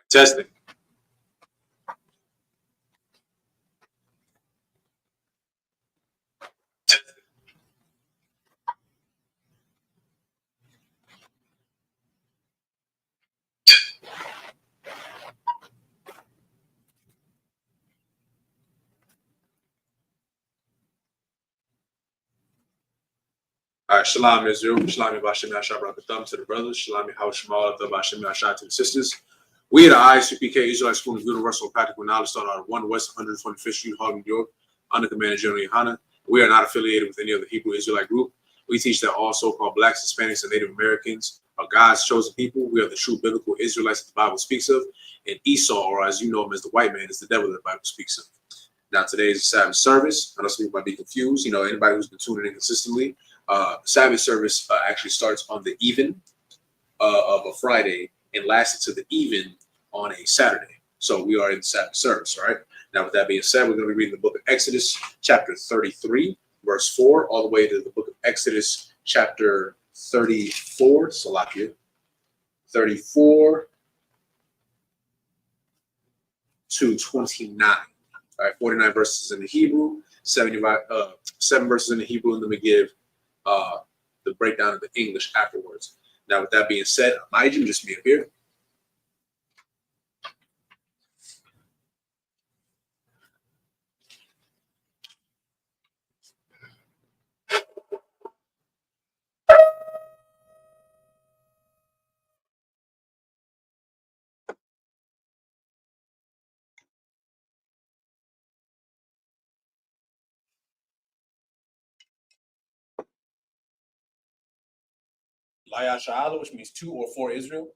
Testing. All right, Shalom Israel, Shalom Bashim Ashab Rakatham to the brothers, Shalom Hawashmal the Bashim Ashab to the sisters. We at the ISUPK Israelite School of Universal Practical Knowledge started out of 1 West 125th Street, Harlem, New York, under Commander General Yohana. We are not affiliated with any other Hebrew Israelite group. We teach that all so-called blacks, Hispanics, and Native Americans are God's chosen people. We are the true biblical Israelites that the Bible speaks of. And Esau, or as you know him as the white man, is the devil that the Bible speaks of. Now, today is a Sabbath service. I know some people might be confused. You know, anybody who's been tuning in consistently, Sabbath service actually starts on the even of a Friday and lasted to the even on a Saturday. So we are in Sabbath service, all right? Now, with that being said, we're going to be reading the book of Exodus, chapter 33, verse 4, all the way to the book of Exodus, chapter 34, Salakia, 34 to 29. All right, 49 verses in the Hebrew, 7 verses in the Hebrew, and then we give the breakdown of the English afterwards. Now, with that being said, mind you, just me up here. Laya Sha'ala, which means 2 or 4 Israel.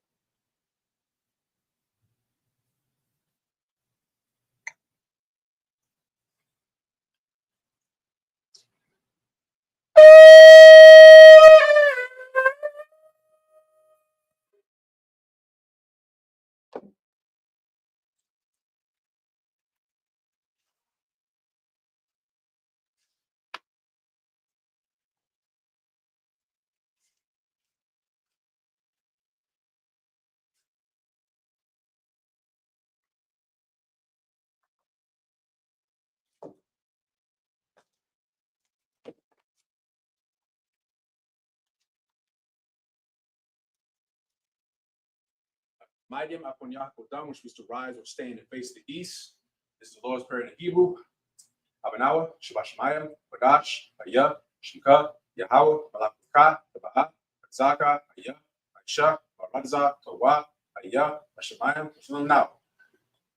Maidim Aponyah Kodam, which means to rise or stand and face the east. This is the Lord's Prayer in Hebrew. Abanawa, Shabashamayim, Badash, Ayah, Shika, Yahweh, Malakaka, Taba'a, Zaka, Ayah, Aisha, Baradza, Kawa, Ayah, Bashamayim, Now.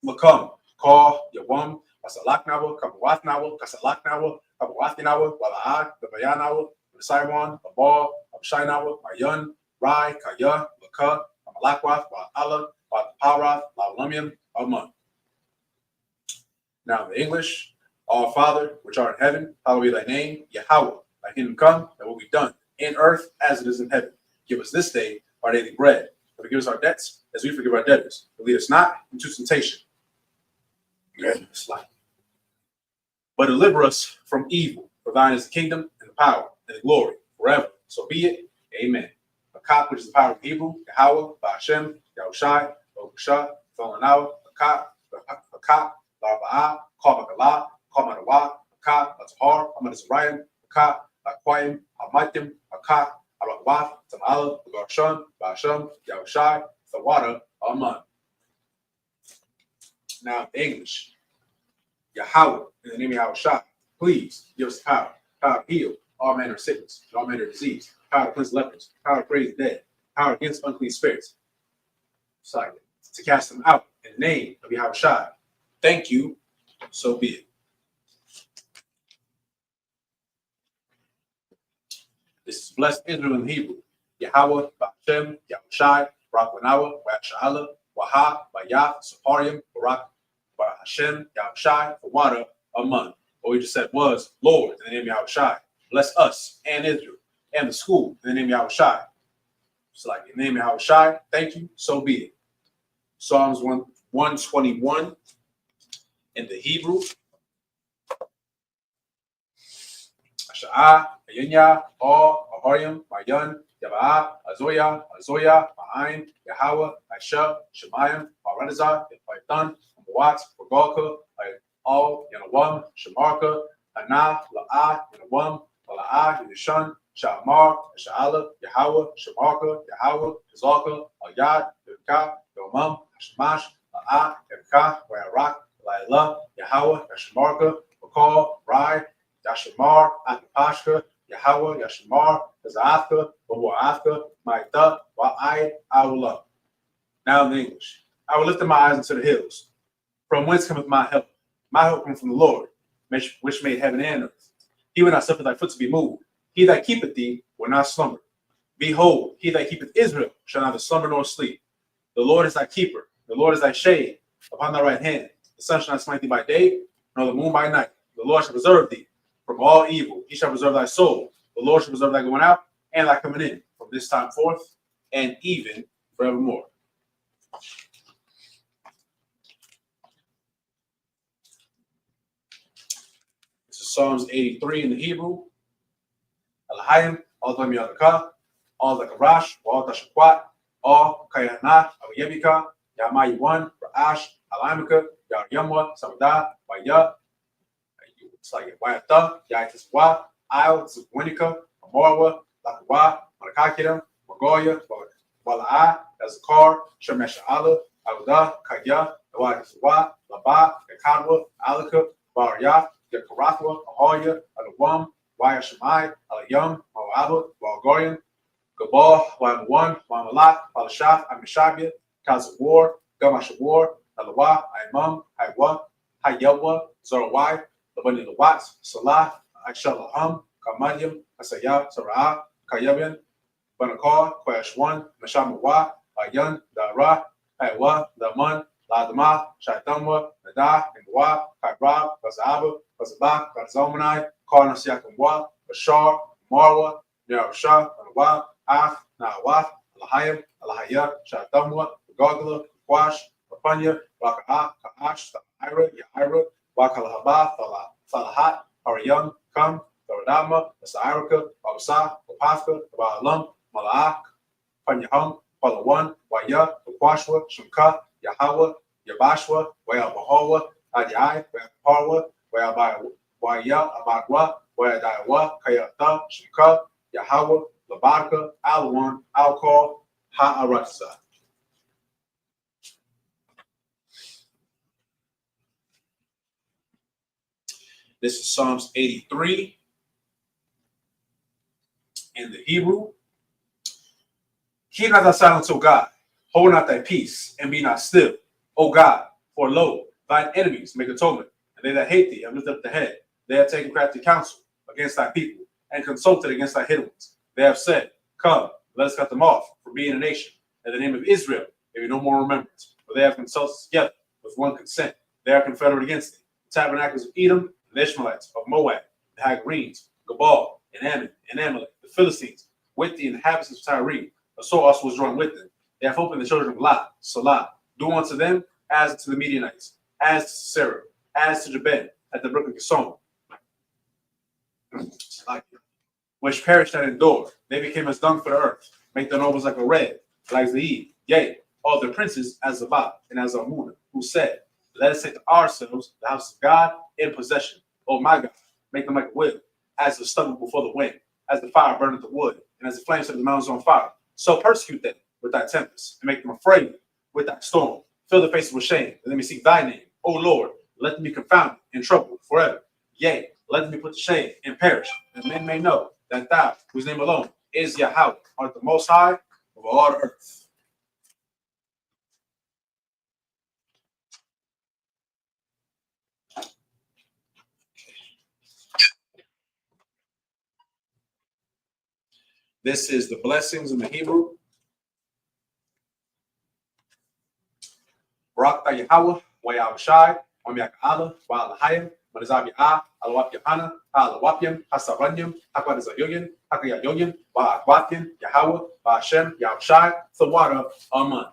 Makam, Call, Yawam, Basalaknawa, Kabawathnawa, Kasalaknawa, Kabawathinawa, Wala'a, Babayanawa, Saiwan, Babal, Abshainawa, Mayan, Rai, Kaya, Laka, Malakwath, Allah, Parath, Lalumium, Amun. Now, in the English, Our Father, which art in heaven, hallowed be thy name, Yahweh, thy kingdom come, that will be done in earth as it is in heaven. Give us this day our daily bread, and forgive us our debts as we forgive our debtors. And lead us not into temptation, but deliver us from evil. For thine is the kingdom and the power and the glory forever. So be it. Amen. Akak, which is the power of Hebrew, Yahweh, Ba'ashem, Yahushai, Okusha, Tholanawa, Akak, Larba'ah, Kabakalah, Kamadawa, Akak, Latahar, Amadazarayan, Akak, Akwayim, Hamatim, Akak, Arawath, Tamala, Garshan, Ba'ashem, Yahushai, Thawada, Aman. Now, in English, Yahweh, in the name of Yahushai, please give us power to heal all manner of sickness, all manner of disease, power to cleanse lepers, power to praise the dead, power against unclean spirits, to cast them out in the name of Yahushai. Thank you, so be it. This is blessed Israel in Hebrew. Yahweh, Ba'ashem, Yahushai, Rakwanawa, Wa'asha'ala, Waha, Bayah, Saparium, Barak, Hashem, Yahushai, for water, Aman. What we just said was, Lord, in the name of Yahushai, bless us and Israel and the school in the name of Yahushai. It's like, in the name of Yahushai, thank you, so be it. Psalms 121 in the Hebrew. Asha'ah, Ayanya, All, Ahariam, Mayan, Yaba'ah, Azoya, Ma'ain, Yahweh, Aisha, Shemayim, Ranazar, Python, Watts, Pagalka, All, Yanawam, Shamarka, Ana, La'a, Yanawam, La'a, Yushan, Shamar, Sha'ala, Yahweh, Shamarka, Yahweh, Zalka, Ayad, Yurka, Yomam, Shamash, La'a, Yurka, Wayarak, Laila, Yahweh, Yashamarka, Bakal, Rai, Yashamar, Atapashka, Yahweh, Yashamar, Zaafka, Babu'afka, Maita, Wa'ai, Awula. Now in the English. I will lift up my eyes into the hills. From whence cometh my help? My help comes from the Lord, which made heaven and earth. He will not suffer thy foot to be moved. He that keepeth thee will not slumber. Behold, he that keepeth Israel shall neither slumber nor sleep. The Lord is thy keeper. The Lord is thy shade upon thy right hand. The sun shall not smite thee by day, nor the moon by night. The Lord shall preserve thee from all evil. He shall preserve thy soul. The Lord shall preserve thy going out and thy coming in from this time forth and even forevermore. This is Psalms 83 in the Hebrew. Alahayim, all the Yadaka, all the Karash, all the Shakwat, all Kayana, Yebika, Yamai 1, Ra'ash, Alamika, Yamwa, Sabbath, Baya, it's like Wayata, Yatiswa, Isle, Winika, Amorwa, Lakawa, Malakakidam, Magoya, Wala'a, Azakar, Shemesh Allah, Aguda, Kaya, Awadiswa, Laba, Yakadwa, Alaka, Barya, Yakarathwa, Ahoya, Alawam, Waya Shemai, Alayam, Mawaba, Walgorian, Gabal, Wam1, Wamalat, Balashaf, Amishabia, Kazawar, Gamashawar, Alawa, Imam, Haiwa, Hayawa, Zorawai, Labani Lawats, Salah, Aishalaham, Kamadium, Asaya, Sarah, Kayabian, Banakar, Kwash1, Mashamawa, Ayan, Dara, Haiwa, Laman, Ladama, Shaitamwa, Nada, Ngwa, Kairab, Bazaba, Bazaba, Bazomanai, Karna Siakamwa, Bashar, Marwa, Yarasha, Anawa, Af, Nawaf, Alahayim, Alahaya, Shaitamwa, Gagla, Kwash, Rapanya, Raka'a, Ka'ash, Ira, Yaira, Wakalahaba, Falahat, Ariyam, Kam, Faradama, Asairaka, Babasa, Papafka, Balam, Malak, Panyaham, Palawan, Waya, Kwashwa, Shumka, Yahawa, Yabashwa, Waya Bahawa, Adiai, Waya Parwa, Waya Abagwa, Waya Daiwa, Kayata, Shumka, Yahawa, Labaka, Alwan, Alkor, Ha'aratsa. This is Psalms 83 in the Hebrew. Keep not thy silence, O God. Hold not thy peace, and be not still, O God. For lo, thine enemies make atonement, and they that hate thee have lifted up the head. They have taken crafty counsel against thy people, and consulted against thy hidden ones. They have said, Come, let us cut them off, for being a nation. In the name of Israel, there be no more remembrance. For they have consulted together with one consent. They are confederate against thee. The tabernacles of Edom, the Ishmaelites, of Moab, the Hagarenes, Gabal, and Ammon, and Amalek, the Philistines, with the inhabitants of Tyre. A sword also was drawn with them. They have opened the children of Lot, Salah. Do unto them as to the Midianites, as to Sisera, as to Jabin, at the brook of Kison, which perished and endured. They became as dung for the earth. Make their nobles like a red, like Zeid. Yea, all their princes as Zabbath and as Almuna, who said, Let us take to ourselves the house of God in possession. O my God, make them like a will, as the stubble before the wind, as the fire burneth the wood, and as the flames set the mountains on fire. So persecute them with thy tempest, and make them afraid with thy storm. Fill their faces with shame, and let me seek thy name. O Lord, let them be confounded and troubled forever. Yea, let them be put to shame and perish, that men may know that thou, whose name alone is Yahweh, art the most high of all the earth. This is the blessings in the Hebrew. Barak Yahweh, Wayah Shai, Wamiak Allah, Wa'alahayim, Manazabi'ah, Alawap Yahana, Alawapim, Hasaranyim, Hakwadazayogin, Hakayayoyin, Wa'akwapim, Yahweh, Wa'ashem, Yahushai, Thawara, Aman.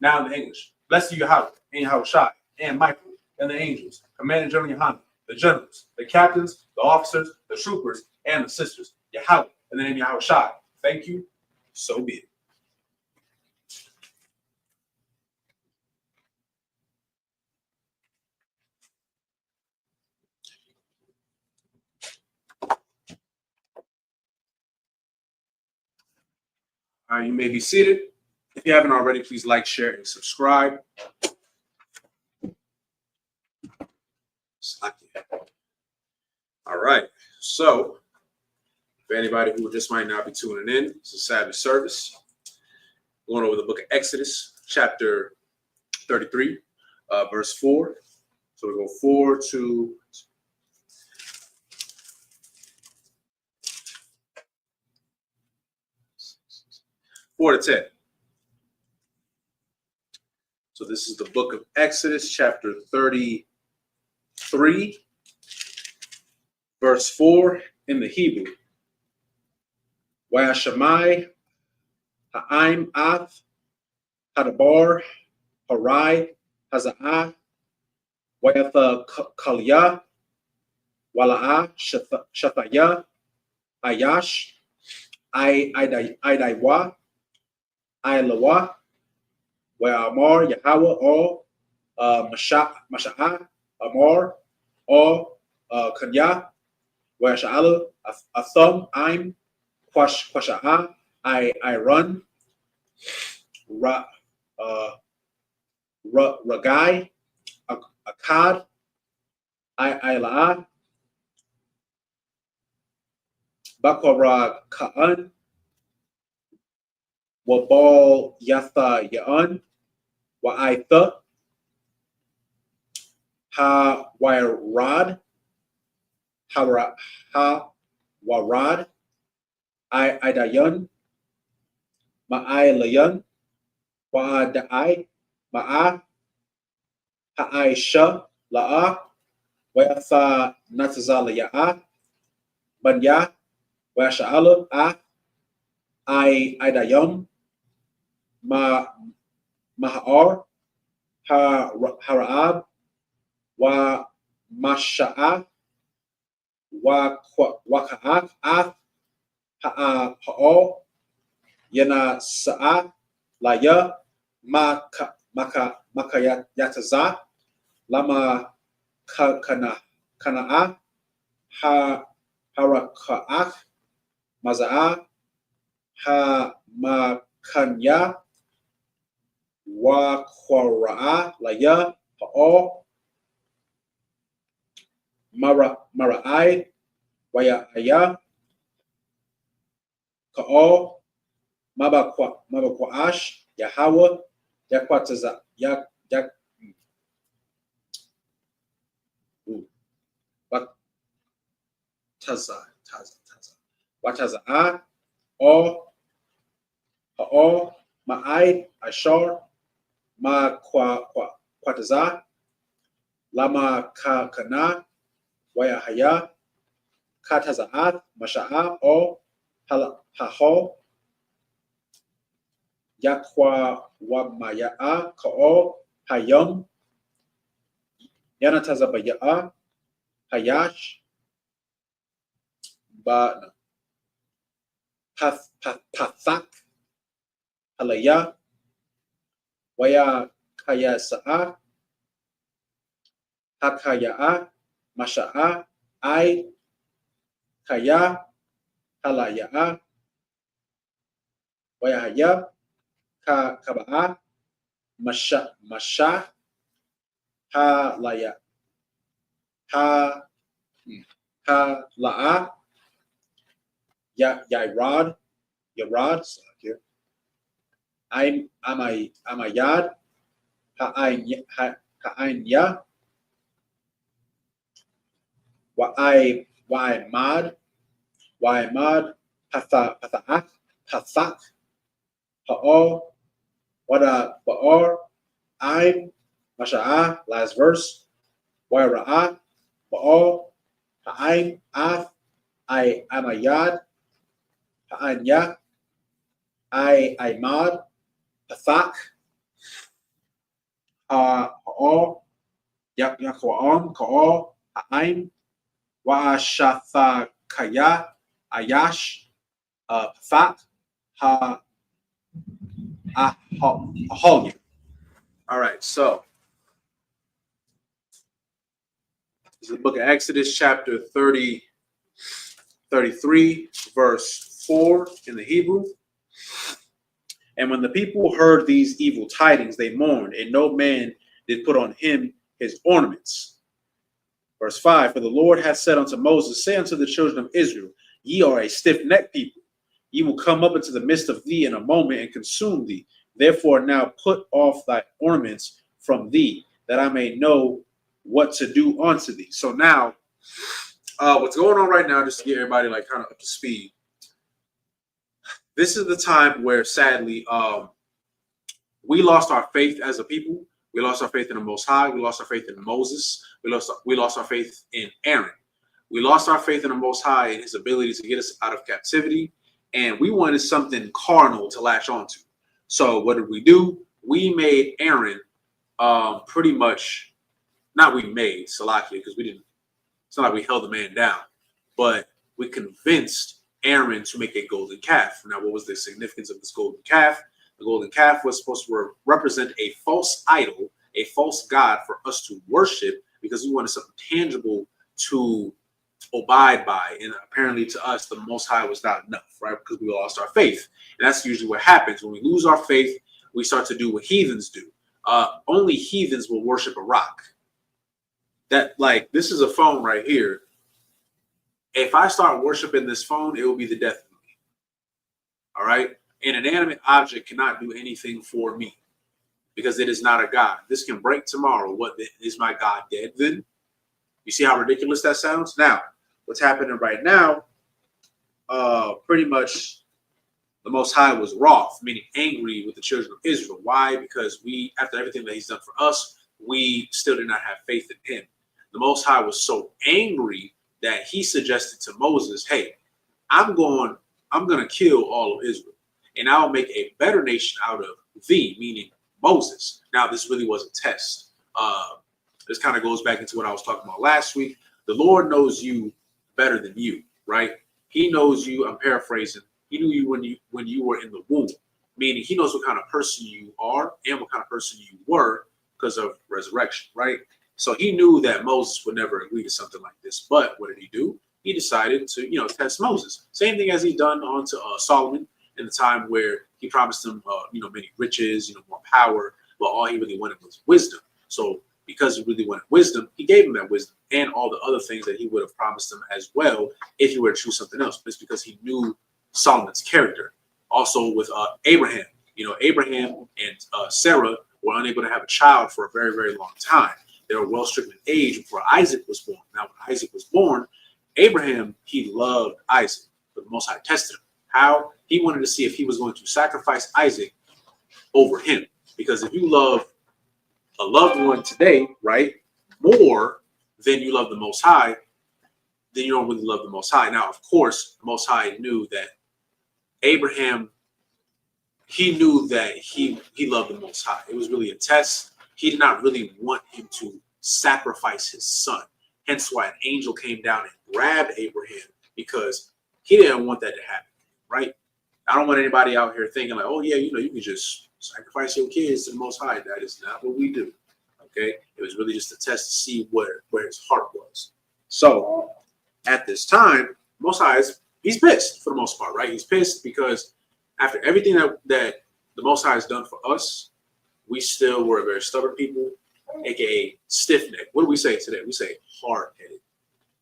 Now in the English. Blessed you, Yahweh, and Yahushai, and Michael, and the angels, Commander General Yohanan, the generals, the captains, the officers, the troopers, and the sisters. Yahweh, in the name of Yahushai. Thank you. So be it. You may be seated. If you haven't already, please like, share, and subscribe. All right. So, for anybody who just might not be tuning in, it's a Sabbath service. Going over the book of Exodus, chapter 33, verse 4. So we go 4 to 10. So this is the book of Exodus, chapter 33, verse 4 in the Hebrew. Wa'ashamai ha'aim ath hadabar harai haza'ah wa'atha kalya wala'ah shathaya ayash idaiwa ilawa wa'amar Yahweh or Masha'ah Amar or Kanya wa'asha'ala atham I'm Quasha'ah I run Ragai Akkad I la'ah Bakara Ka'an Wabal Yatha Ya'an Wa'aitha Ha Wairad Ha Warad Idayan Ma'ai Layan Wa'adai Ma'a Ha'aisha La'a Wa'atha Natazala Ya'a Banya Wa'asha'ala Idayam Mahar Harab Wa Masha'a Wa Waka'at Ha'o Yana Sa'a Laya Makayataza Lama Kana'a Haraka'at Maza'a Ha Makanya Wa Kwara'a Laya Ha'o Mara'ai Waya'aya Ka'o Mabakwa'ash Yahweh Yakwataza Wataza'a O Ha'o Ma'ai Ashar Ma Kwataza Lama Kana Wayahaya Kataza'at Masha'a O Haho Yakwa Wamaya'a Ka'o Hayam Yanatazabaya'a Hayash Ba Pathak Halaya Waya Kaya Sa'a Hakaya'a Masha'a I Kaya Halaya'a Wayahaya Kaba'a Masha Halaya La'a Yarad here. I'm a yad ha'ain ya wa'imad pathak ha'o wada ba'or I'm masha'ah last verse wa'ira'ah ba'or ha'ain ath I'm a yad ha'ain ya Imad Pathak Ha'o Yakwa'am Ka'o Ha'aim Wa'ashathakaya Ayash Pathak Ha'aholya. All right, so this is the book of Exodus, chapter 33, verse 4 in the Hebrew. And when the people heard these evil tidings, they mourned, and no man did put on him his ornaments. Verse 5, for the Lord hath said unto Moses, say unto the children of Israel, ye are a stiff-necked people. Ye will come up into the midst of thee in a moment and consume thee. Therefore now put off thy ornaments from thee, that I may know what to do unto thee. So now, what's going on right now, just to get everybody like kind of up to speed, this is the time where sadly we lost our faith as a people. We lost our faith in the Most High. We lost our faith in Moses. We lost our faith in Aaron. We lost our faith in the Most High and his ability to get us out of captivity. And we wanted something carnal to latch onto. So what did we do? We made Aaron pretty much, not we made Salakia, because we didn't, it's not like we held the man down, but we convinced Aaron to make a golden calf. Now, what was the significance of this golden calf? The golden calf was supposed to represent a false idol, a false god for us to worship, because we wanted something tangible to abide by. And apparently to us, the Most High was not enough, right? Because we lost our faith. And that's usually what happens. When we lose our faith, we start to do what heathens do. Only heathens will worship a rock. That, like, this is a phone right here. If I start worshiping this phone, it will be the death of me. All right? An inanimate object cannot do anything for me because it is not a God. This can break tomorrow. What, is my God dead then? You see how ridiculous that sounds? Now, what's happening right now, pretty much the Most High was wroth, meaning angry with the children of Israel. Why? Because we, after everything that he's done for us, we still did not have faith in him. The Most High was so angry that he suggested to Moses, hey, I'm going to kill all of Israel, and I'll make a better nation out of thee, meaning Moses. Now, this really was a test. This kind of goes back into what I was talking about last week. The Lord knows you better than you, right? He knows you, I'm paraphrasing, he knew you when you were in the womb, meaning he knows what kind of person you are and what kind of person you were because of resurrection, right? So he knew that Moses would never agree to something like this. But what did he do? He decided to, test Moses. Same thing as he done on to Solomon in the time where he promised him, many riches, more power, but all he really wanted was wisdom. So because he really wanted wisdom, he gave him that wisdom and all the other things that he would have promised him as well if he were to choose something else. But it's because he knew Solomon's character. Also with Abraham, Abraham and Sarah were unable to have a child for a very, very long time. They were well stricken in age before Isaac was born. Now, when Isaac was born, Abraham, he loved Isaac, but the Most High tested him. How? He wanted to see if he was going to sacrifice Isaac over him. Because if you love a loved one today, right, more than you love the Most High, then you don't really love the Most High. Now, of course, the Most High knew that Abraham, he knew that he loved the Most High. It was really a test. He did not really want him to sacrifice his son. Hence why an angel came down and grabbed Abraham, because he didn't want that to happen, right? I don't want anybody out here thinking like, oh yeah, you can just sacrifice your kids to the Most High. That is not what we do, okay? It was really just a test to see where his heart was. So at this time, Most High he's pissed for the most part, right? He's pissed because after everything that the Most High has done for us, we still were a very stubborn people, aka stiff-necked. What do we say today? We say hard-headed.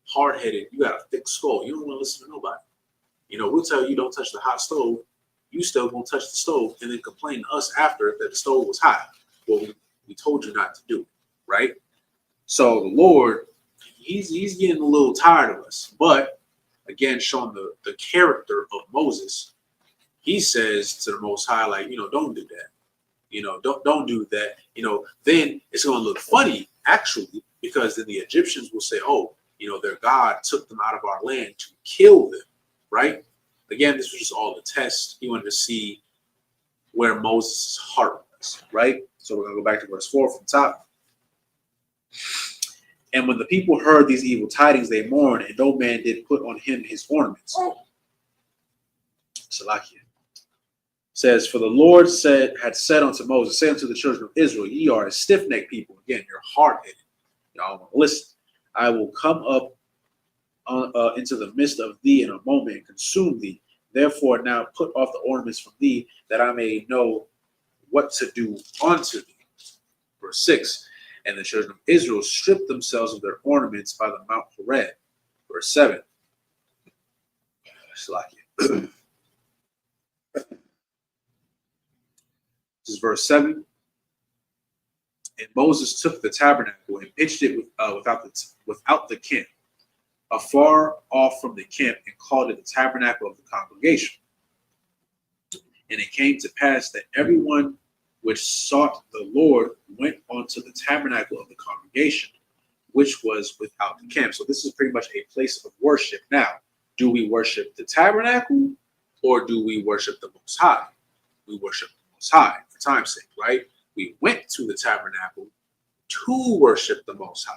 Hard-headed, you got a thick skull. You don't want to listen to nobody. We'll tell you don't touch the hot stove. You still gonna touch the stove and then complain to us after that the stove was hot. Well, we told you not to do it, right? So the Lord, he's getting a little tired of us. But again, showing the character of Moses, he says to the Most High, like, don't do that. Don't do that. Then it's going to look funny, actually, because then the Egyptians will say, oh, their God took them out of our land to kill them, right? Again, this was just all a test. He wanted to see where Moses' heart was, right? So we're going to go back to verse 4 from the top. And when the people heard these evil tidings, they mourned, and no man did put on him his ornaments. Salakia. Says, for the Lord had said unto Moses, say unto the children of Israel, ye are a stiff-necked people. Again, you're hard-headed. Y'all want to listen. I will come up into the midst of thee in a moment and consume thee. Therefore now put off the ornaments from thee, that I may know what to do unto thee. Verse 6. And the children of Israel stripped themselves of their ornaments by the Mount Horeb. Verse 7. This is verse 7. And Moses took the tabernacle and pitched it without the camp, afar off from the camp, and called it the tabernacle of the congregation. And it came to pass that everyone which sought the Lord went onto the tabernacle of the congregation, which was without the camp. So this is pretty much a place of worship. Now, do we worship the tabernacle or do we worship the Most High? We worship the Most High for time's sake, right? We went to the tabernacle to worship the Most High,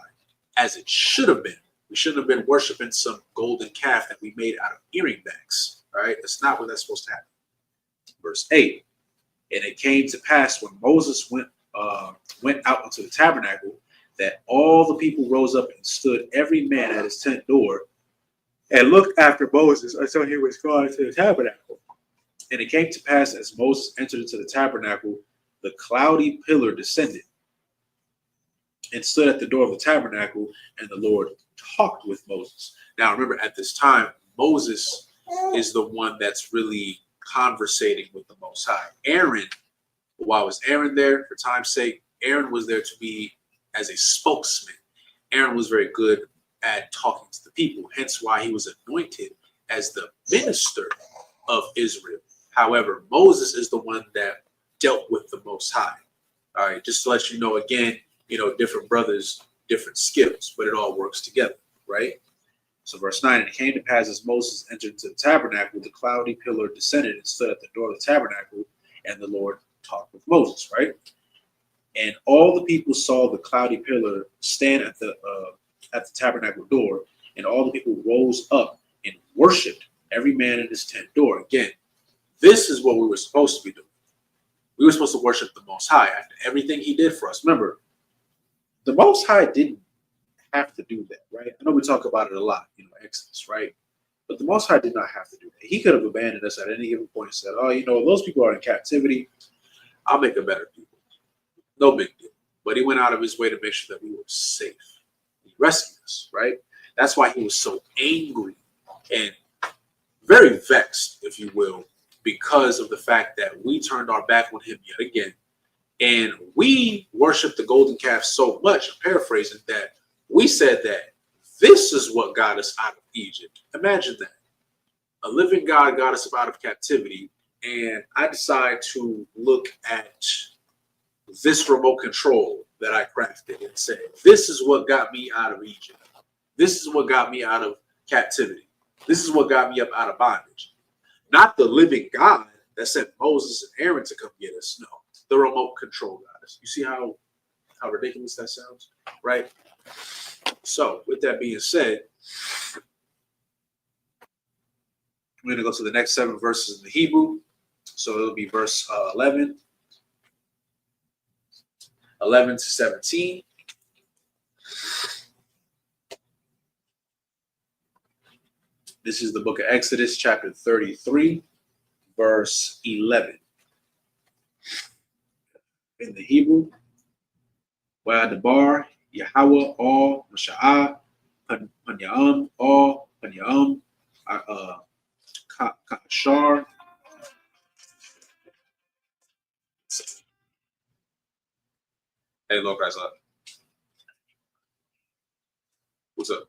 as it should have been. We shouldn't have been worshiping some golden calf that we made out of earring backs, right? That's not what that's supposed to happen. Verse 8. And it came to pass when Moses went out into the tabernacle, that all the people rose up and stood every man at his tent door and looked after Moses until he was gone to the tabernacle. And it came to pass as Moses entered into the tabernacle, the cloudy pillar descended and stood at the door of the tabernacle, and the Lord talked with Moses. Now remember, at this time, Moses is the one that's really conversating with the Most High. Aaron, why was Aaron there? For time's sake, Aaron was there to be as a spokesman. Aaron was very good at talking to the people, hence why he was anointed as the minister of Israel. However, Moses is the one that dealt with the Most High. All right, just to let you know, again, different brothers, different skills, but it all works together, right? So verse 9, and it came to pass as Moses entered into the tabernacle, the cloudy pillar descended and stood at the door of the tabernacle, and the Lord talked with Moses, right? And all the people saw the cloudy pillar stand at the tabernacle door, and all the people rose up and worshipped, every man in his tent door. Again, this is what we were supposed to be doing. We were supposed to worship the Most High after everything he did for us. Remember, the Most High didn't have to do that, right? I know we talk about it a lot, Exodus, right? But the Most High did not have to do that. He could have abandoned us at any given point and said, oh, those people are in captivity. I'll make a better people. No big deal. But he went out of his way to make sure that we were safe. He rescued us, right? That's why he was so angry and very vexed, if you will, because of the fact that we turned our back on him yet again. And we worshiped the golden calf so much, I'm paraphrasing, that we said that this is what got us out of Egypt. Imagine that. A living God got us out of captivity, and I decide to look at this remote control that I crafted and say, this is what got me out of Egypt. This is what got me out of captivity. This is what got me up out of bondage. Not the living God that sent Moses and Aaron to come get us. No, the remote control got us. You see how ridiculous that sounds, right? So with that being said, we're going to go to the next 7 verses in the Hebrew. So it'll be verse 11 to 17. This is the book of Exodus, chapter 33, verse 11. In the Hebrew, Wa'adabar, Yahweh, all, Masha'ah, Panyam, all, Panyam, Kashar. Hey, Lord Christ, what's up?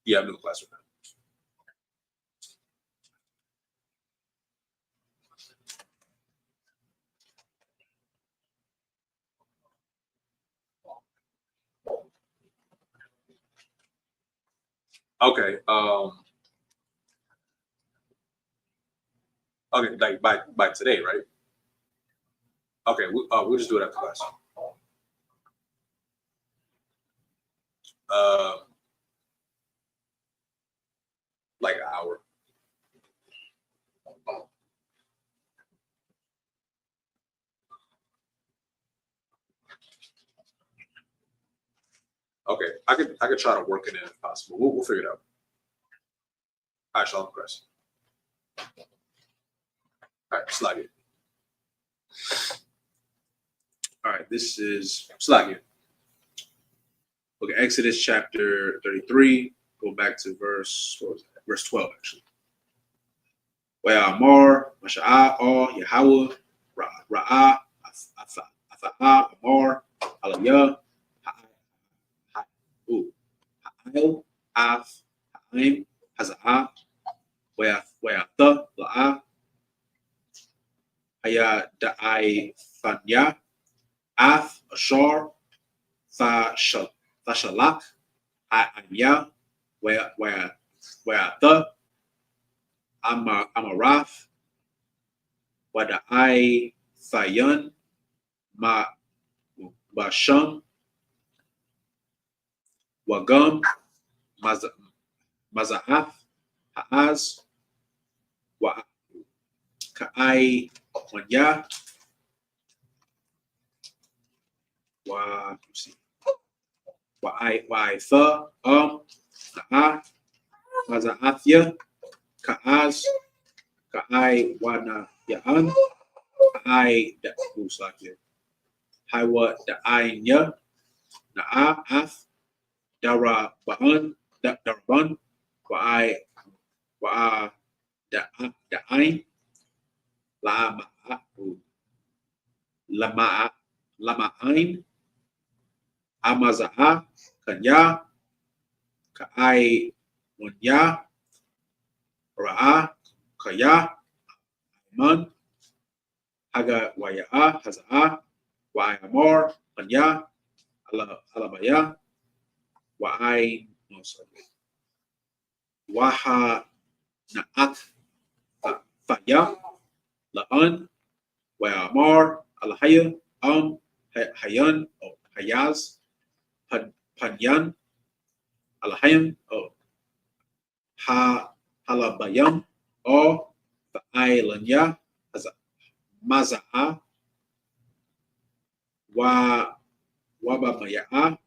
Yeah, I'm in the class right now. Okay. Okay, like by today, right? Okay, we'll just do it after class. Like an hour. Okay, I could try to work it in if possible. We'll figure it out. All right, Shalom, Chris. Slagia. All right, this is Slagia. Look at Exodus chapter 33. Go back to verse 12, actually. Amar, Masha'a, Yahweh, Ra'ah, Afa'a, Amar, Aliyah, Ha'il, Af, Ha'im, Haza'ah, Wayatha, La'ah, Haya Da'ai Fanya, Af, Ashar, Fashalak, Aya, Wayatha, Amaraf, Wada'ai Fayan, Basham, Wagam, Maza'af, Ha'az, Ka'ai Wanya, Wa'itha, Na'a, Maza'athya, Ka'az, Ka'ai Wana Ya'an, Ka'ai Da'usakya, Haiwa Da'ainya, Na'a Af, Dara Ba'an, Daraban, Wa'a Da'ain, Lama'ain, Amaza'a, Kanya, Ka'ai Wanya, Ra'a, Kaya, Man, Haga Waya'a, Haza'a, Wa'amar, Kanya, Alabaya, Wa'ai, no, sorry, Waha Na'at, Faya, La'an, Wa'amar, Alahaya, Hayan, or Hayaz, Panyan, Alahayim, or Halabayam, or Fa'ailanya, Maza'a, Wababaya'a,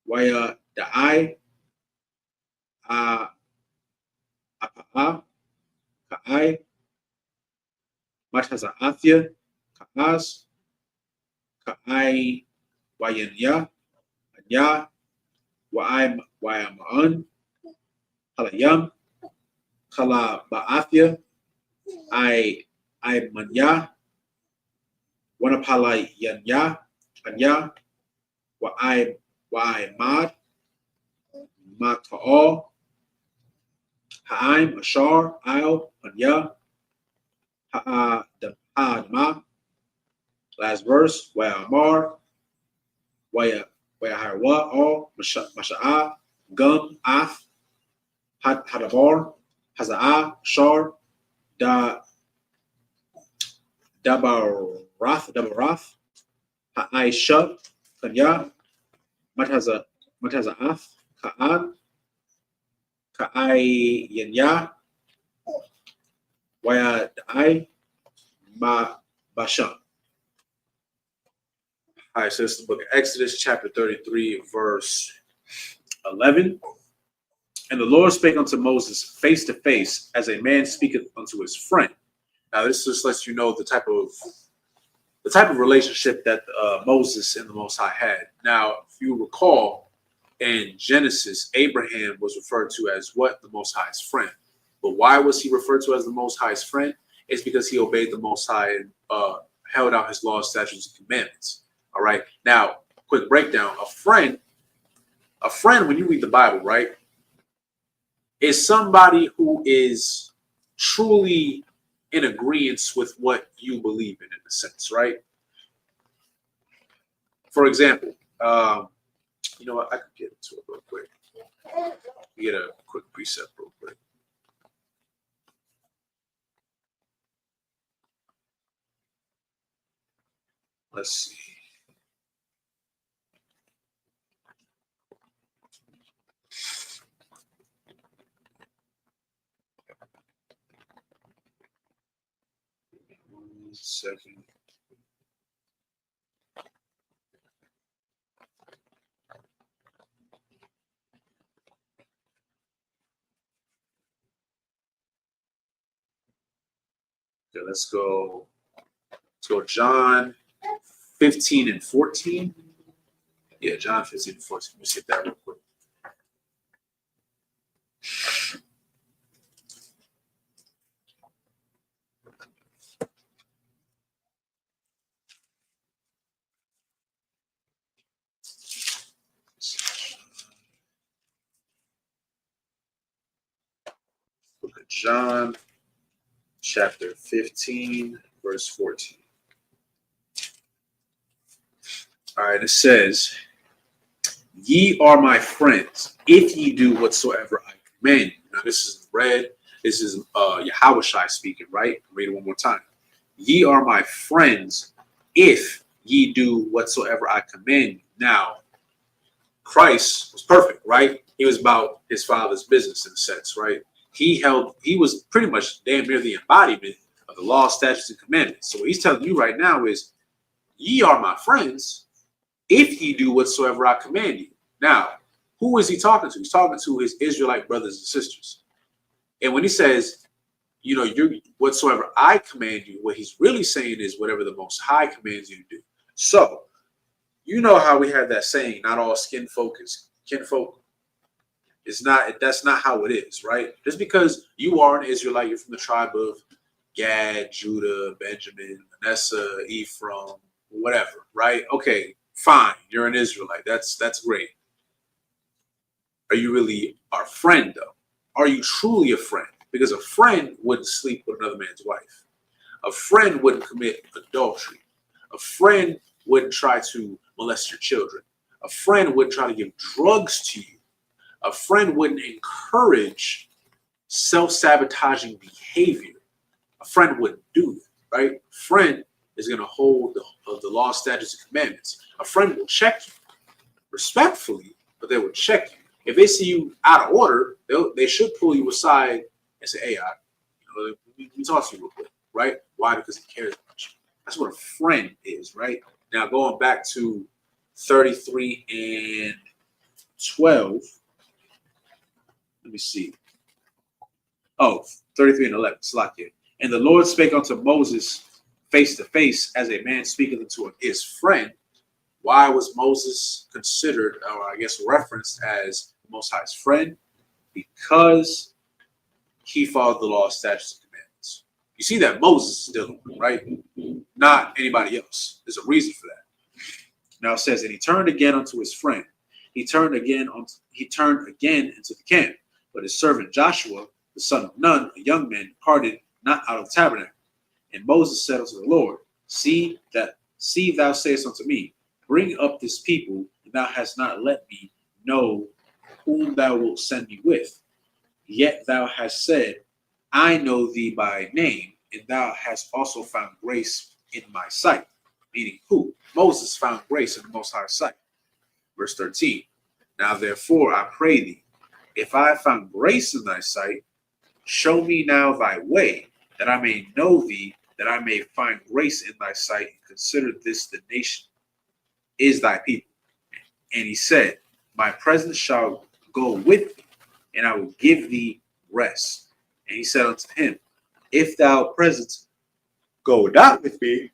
Waya Da'ai, Apa'a, Ka'ai, Mataza'athya, Ka'az, Ka'ai, Wayanya, Anya, Wayama'an, Halayam, Kala Ba'athya, I Manya, Wanapala Yanya, Anya, Wa'ai Mad, Mata'al, Ha'im, Ashar, I'll, Anya, Ha'adma, last verse, Wa'amar, Wa'harwa, all, Masha'a, Gum, Af, Hadabar, Haza'a, Shar, Dabarath, Ha'aisha, Kanya, Mataza'af, Ka'an, Ka'ai Yanya, Wayadai, Basham. All right, so this is the book of Exodus, chapter 33, verse 11. And the Lord spake unto Moses face to face, as a man speaketh unto his friend. Now, this just lets you know the type of relationship that Moses and the Most High had. Now, if you recall, in Genesis, Abraham was referred to as what? The Most High's friend. But why was he referred to as the Most High's friend? It's because he obeyed the Most High and held out his laws, statutes, and commandments. All right. Now, quick breakdown. A friend, when you read the Bible, right, is somebody who is truly in agreement with what you believe in a sense, right? For example, you know what? I could get into it real quick. Get a quick precept real quick. Let's see. One second. Okay, let's go John 15 and 14. Yeah, John 15 and 14. Let's hit that real quick. Book of John, chapter 15, verse 14. All right, it says, "Ye are my friends, if ye do whatsoever I command you." Now, this is red. This is Yahushua speaking, right? Read it one more time. "Ye are my friends, if ye do whatsoever I command you." Now, Christ was perfect, right? He was about his father's business in a sense, right? He was pretty much damn near the embodiment of the law, statutes, and commandments. So what he's telling you right now is, ye are my friends if ye do whatsoever I command you. Now, who is he talking to? He's talking to his Israelite brothers and sisters. And when he says, you whatsoever I command you, what he's really saying is whatever the Most High commands you to do. So, you know how we have that saying, not all kinfolk. That's not how it is, right? Just because you are an Israelite, you're from the tribe of Gad, Judah, Benjamin, Manasseh, Ephraim, whatever, right? Okay, fine, you're an Israelite. That's great. Are you really our friend, though? Are you truly a friend? Because a friend wouldn't sleep with another man's wife. A friend wouldn't commit adultery. A friend wouldn't try to molest your children. A friend wouldn't try to give drugs to you. A friend wouldn't encourage self-sabotaging behavior. A friend wouldn't do that, right? A friend is going to hold the law, statutes, and commandments. A friend will check you respectfully, but they will check you. If they see you out of order, they should pull you aside and say, "Hey, let me talk to you real quick," right? Why? Because he cares about you. That's what a friend is, right? Now, going back to 33 and 12. Let me see. Oh, 33 and 11. Slakia. "And the Lord spake unto Moses face to face, as a man speaketh unto his friend." Why was Moses considered, or I guess referenced as the Most High's friend? Because he followed the law, statutes, and commandments. You see that Moses is dealing with, right? Not anybody else. There's a reason for that. Now it says, "And he turned again unto his friend. He turned again into the camp. But his servant Joshua, the son of Nun, a young man, departed not out of the tabernacle. And Moses said unto the Lord, See thou sayest unto me, Bring up this people, and thou hast not let me know whom thou wilt send me with. Yet thou hast said, I know thee by name, and thou hast also found grace in my sight." Meaning who? Moses found grace in the Most High's sight. Verse 13. "Now therefore I pray thee, if I have found grace in thy sight, show me now thy way, that I may know thee, that I may find grace in thy sight, and consider this the nation is thy people. And he said, My presence shall go with thee, and I will give thee rest. And he said unto him, If thou presence go not with me,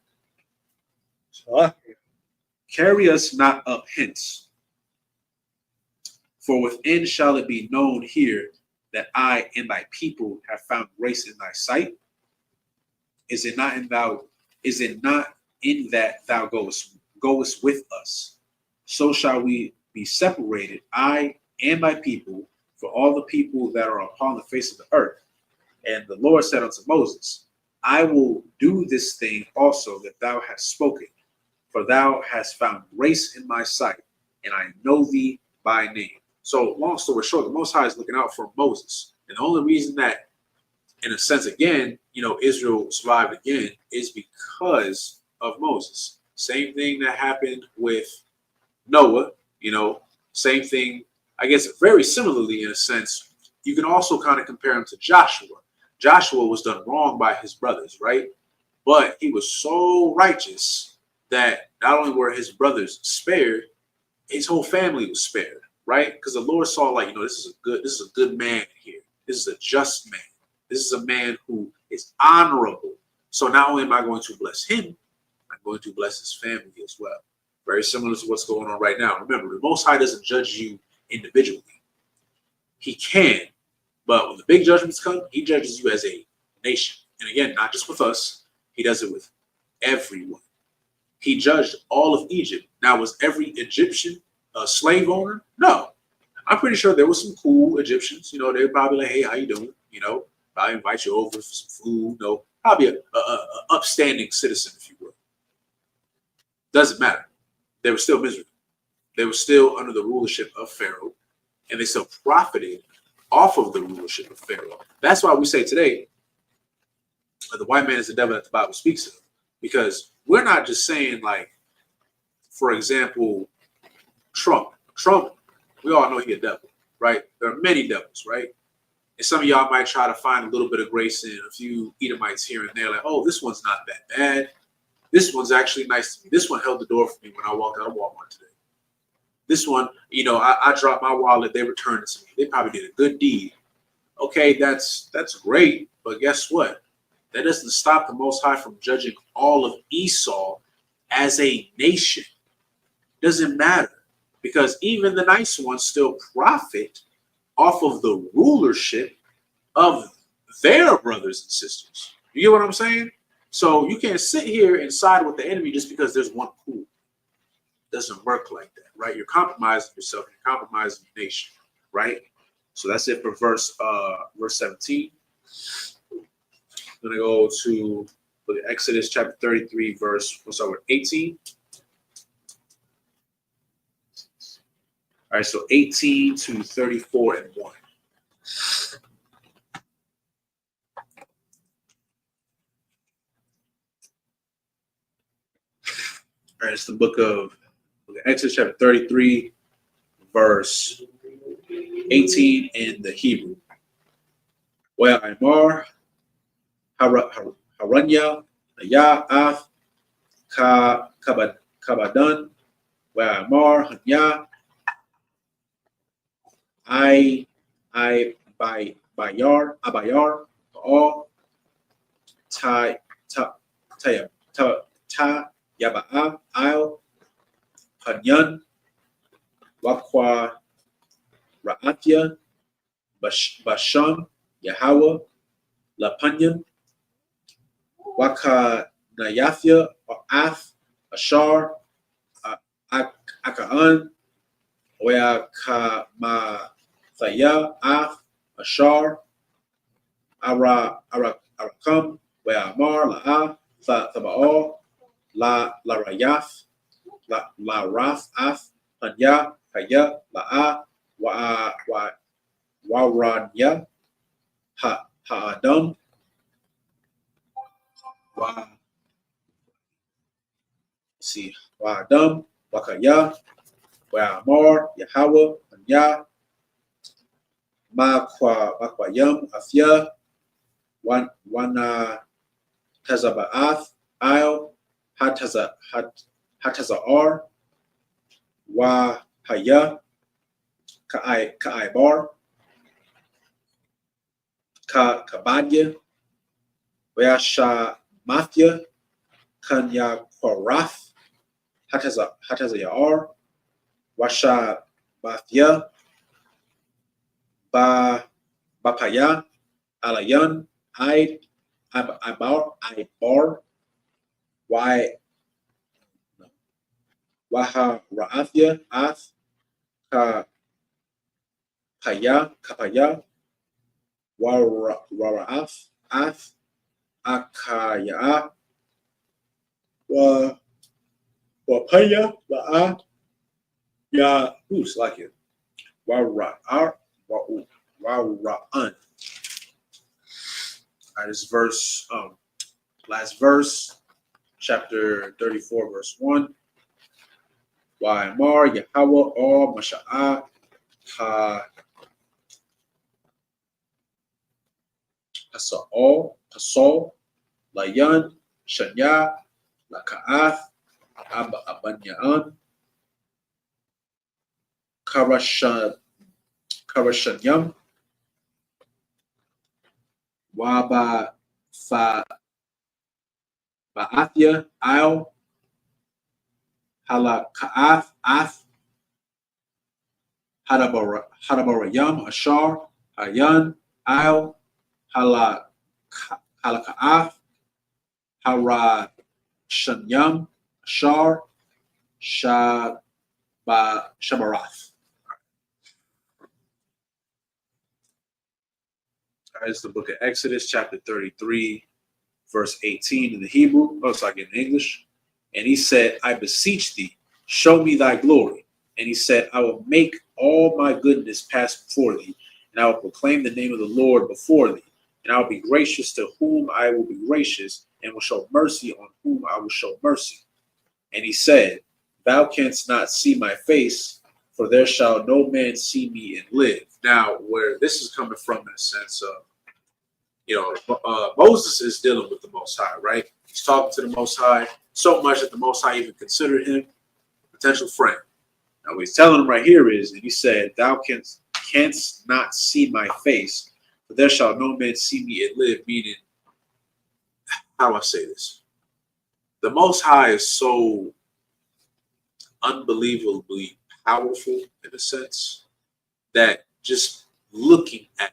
carry us not up hence. For within shall it be known here that I and thy people have found grace in thy sight. Is it not in that thou goest with us? So shall we be separated, I and thy people, for all the people that are upon the face of the earth. And the Lord said unto Moses, I will do this thing also that thou hast spoken, for thou hast found grace in my sight, and I know thee by name. So long story short, the Most High is looking out for Moses. And the only reason that, in a sense, again, Israel survived again is because of Moses. Same thing that happened with Noah, same thing, I guess, very similarly in a sense. You can also kind of compare him to Joshua. Joshua was done wrong by his brothers, right? But he was so righteous that not only were his brothers spared, his whole family was spared, right? Because the Lord saw, this is a good man here. This is a just man. This is a man who is honorable. So not only am I going to bless him, I'm going to bless his family as well. Very similar to what's going on right now. Remember, the Most High doesn't judge you individually. He can, but when the big judgments come, he judges you as a nation. And again, not just with us, he does it with everyone. He judged all of Egypt. Now, was every Egyptian a slave owner? No. I'm pretty sure there were some cool Egyptians. You know, they were probably like, hey, how you doing? You know, I'll invite you over for some food. No, probably a upstanding citizen, if you will. Doesn't matter. They were still miserable. They were still under the rulership of Pharaoh, and they still profited off of the rulership of Pharaoh. That's why we say today, the white man is the devil that the Bible speaks of, because we're not just saying, like, for example, Trump, we all know he's a devil, right? There are many devils, right? And some of y'all might try to find a little bit of grace in a few Edomites here and there, like, oh, this one's not that bad. This one's actually nice to me. This one held the door for me when I walked out of Walmart today. This one, you know, I dropped my wallet, they returned it to me. They probably did a good deed. Okay, that's great, but guess what? That doesn't stop the Most High from judging all of Esau as a nation. Doesn't matter, because even the nice ones still profit off of the rulership of their brothers and sisters. You get what I'm saying? So you can't sit here and side with the enemy just because there's one cool. It doesn't work like that, right? You're compromising yourself. You're compromising the nation, right? So that's it for verse 17. I'm gonna go to Exodus chapter 33, we'll start with 18. All right, so 18 to 34 and 1. All right, it's the book of Exodus chapter 33, verse 18 in the Hebrew. Where Imar Haranya Ya'af Kabadan, where Imar Hanya I Bayar all Ta Yaba'a I'll Hanyan Wakwa Ra'atya Basham Yahweh Lapanyan Waka Nayathya Af Ashar Akaan Wea Thaya Af Ashar Arakam Wea Amar La'a Thaba'al La Rayaf La Raf Af Hanya Kaya La'a Waranya Ha'adam Wa'adam Wakaya Wa'amar Yahweh Hanya Makwayam Afya Wana Tazaba'ath I'll Hatazar Wa Haya Ka'aibar Kabadya Weasha Mafia Kanya Korath Hatazayar Washa Mafia Bapaya Alayan Ibar Waha Ra'athya Ath Kapaya Wara'af Ath Akaya Wapaya La'a Ya like it. Wara'an. All right, this verse, last verse, chapter 34, verse 1. Wa'amar Yahweh all Masha'a Hasal Layan Shanya Laka'ath Abanyaan Karashanyam Waba Ba'athia, Al, Halaka'ath, Ath, Hadabarayam, Ashar, Hayan, Al, Halaka'ath, Harashanyam, Ashar, Shabarath. It's the book of Exodus, chapter 33, verse 18 in the Hebrew. Oh, sorry, in English. And he said, I beseech thee, show me thy glory. And he said, I will make all my goodness pass before thee, and I will proclaim the name of the Lord before thee. And I will be gracious to whom I will be gracious, and will show mercy on whom I will show mercy. And he said, thou canst not see my face, for there shall no man see me and live. Now, where this is coming from in a sense of, Moses is dealing with the Most High, right? He's talking to the Most High so much that the Most High even considered him a potential friend. Now, what he's telling him right here is, and he said, thou canst not see my face, for there shall no man see me and live, meaning, how do I say this? The Most High is so unbelievably powerful in a sense that just looking at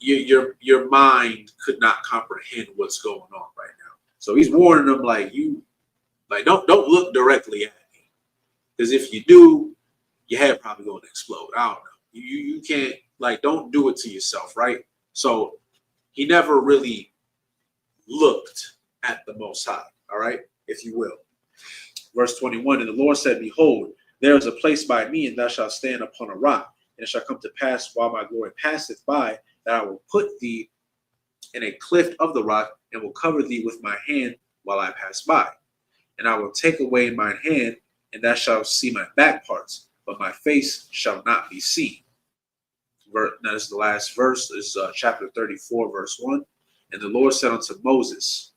your mind could not comprehend what's going on right now. So he's warning them, don't look directly at me, because if you do, your head probably going to explode. I don't know. You can't, don't do it to yourself, right? So he never really looked at the Most High, all right, if you will. Verse 21, and the Lord said, behold, there is a place by me, and thou shalt stand upon a rock. And it shall come to pass, while my glory passeth by, that I will put thee in a cleft of the rock, and will cover thee with my hand while I pass by. And I will take away mine hand, and thou shalt see my back parts, but my face shall not be seen. Now, this is the last verse. This is chapter 34, verse 1. And the Lord said unto Moses,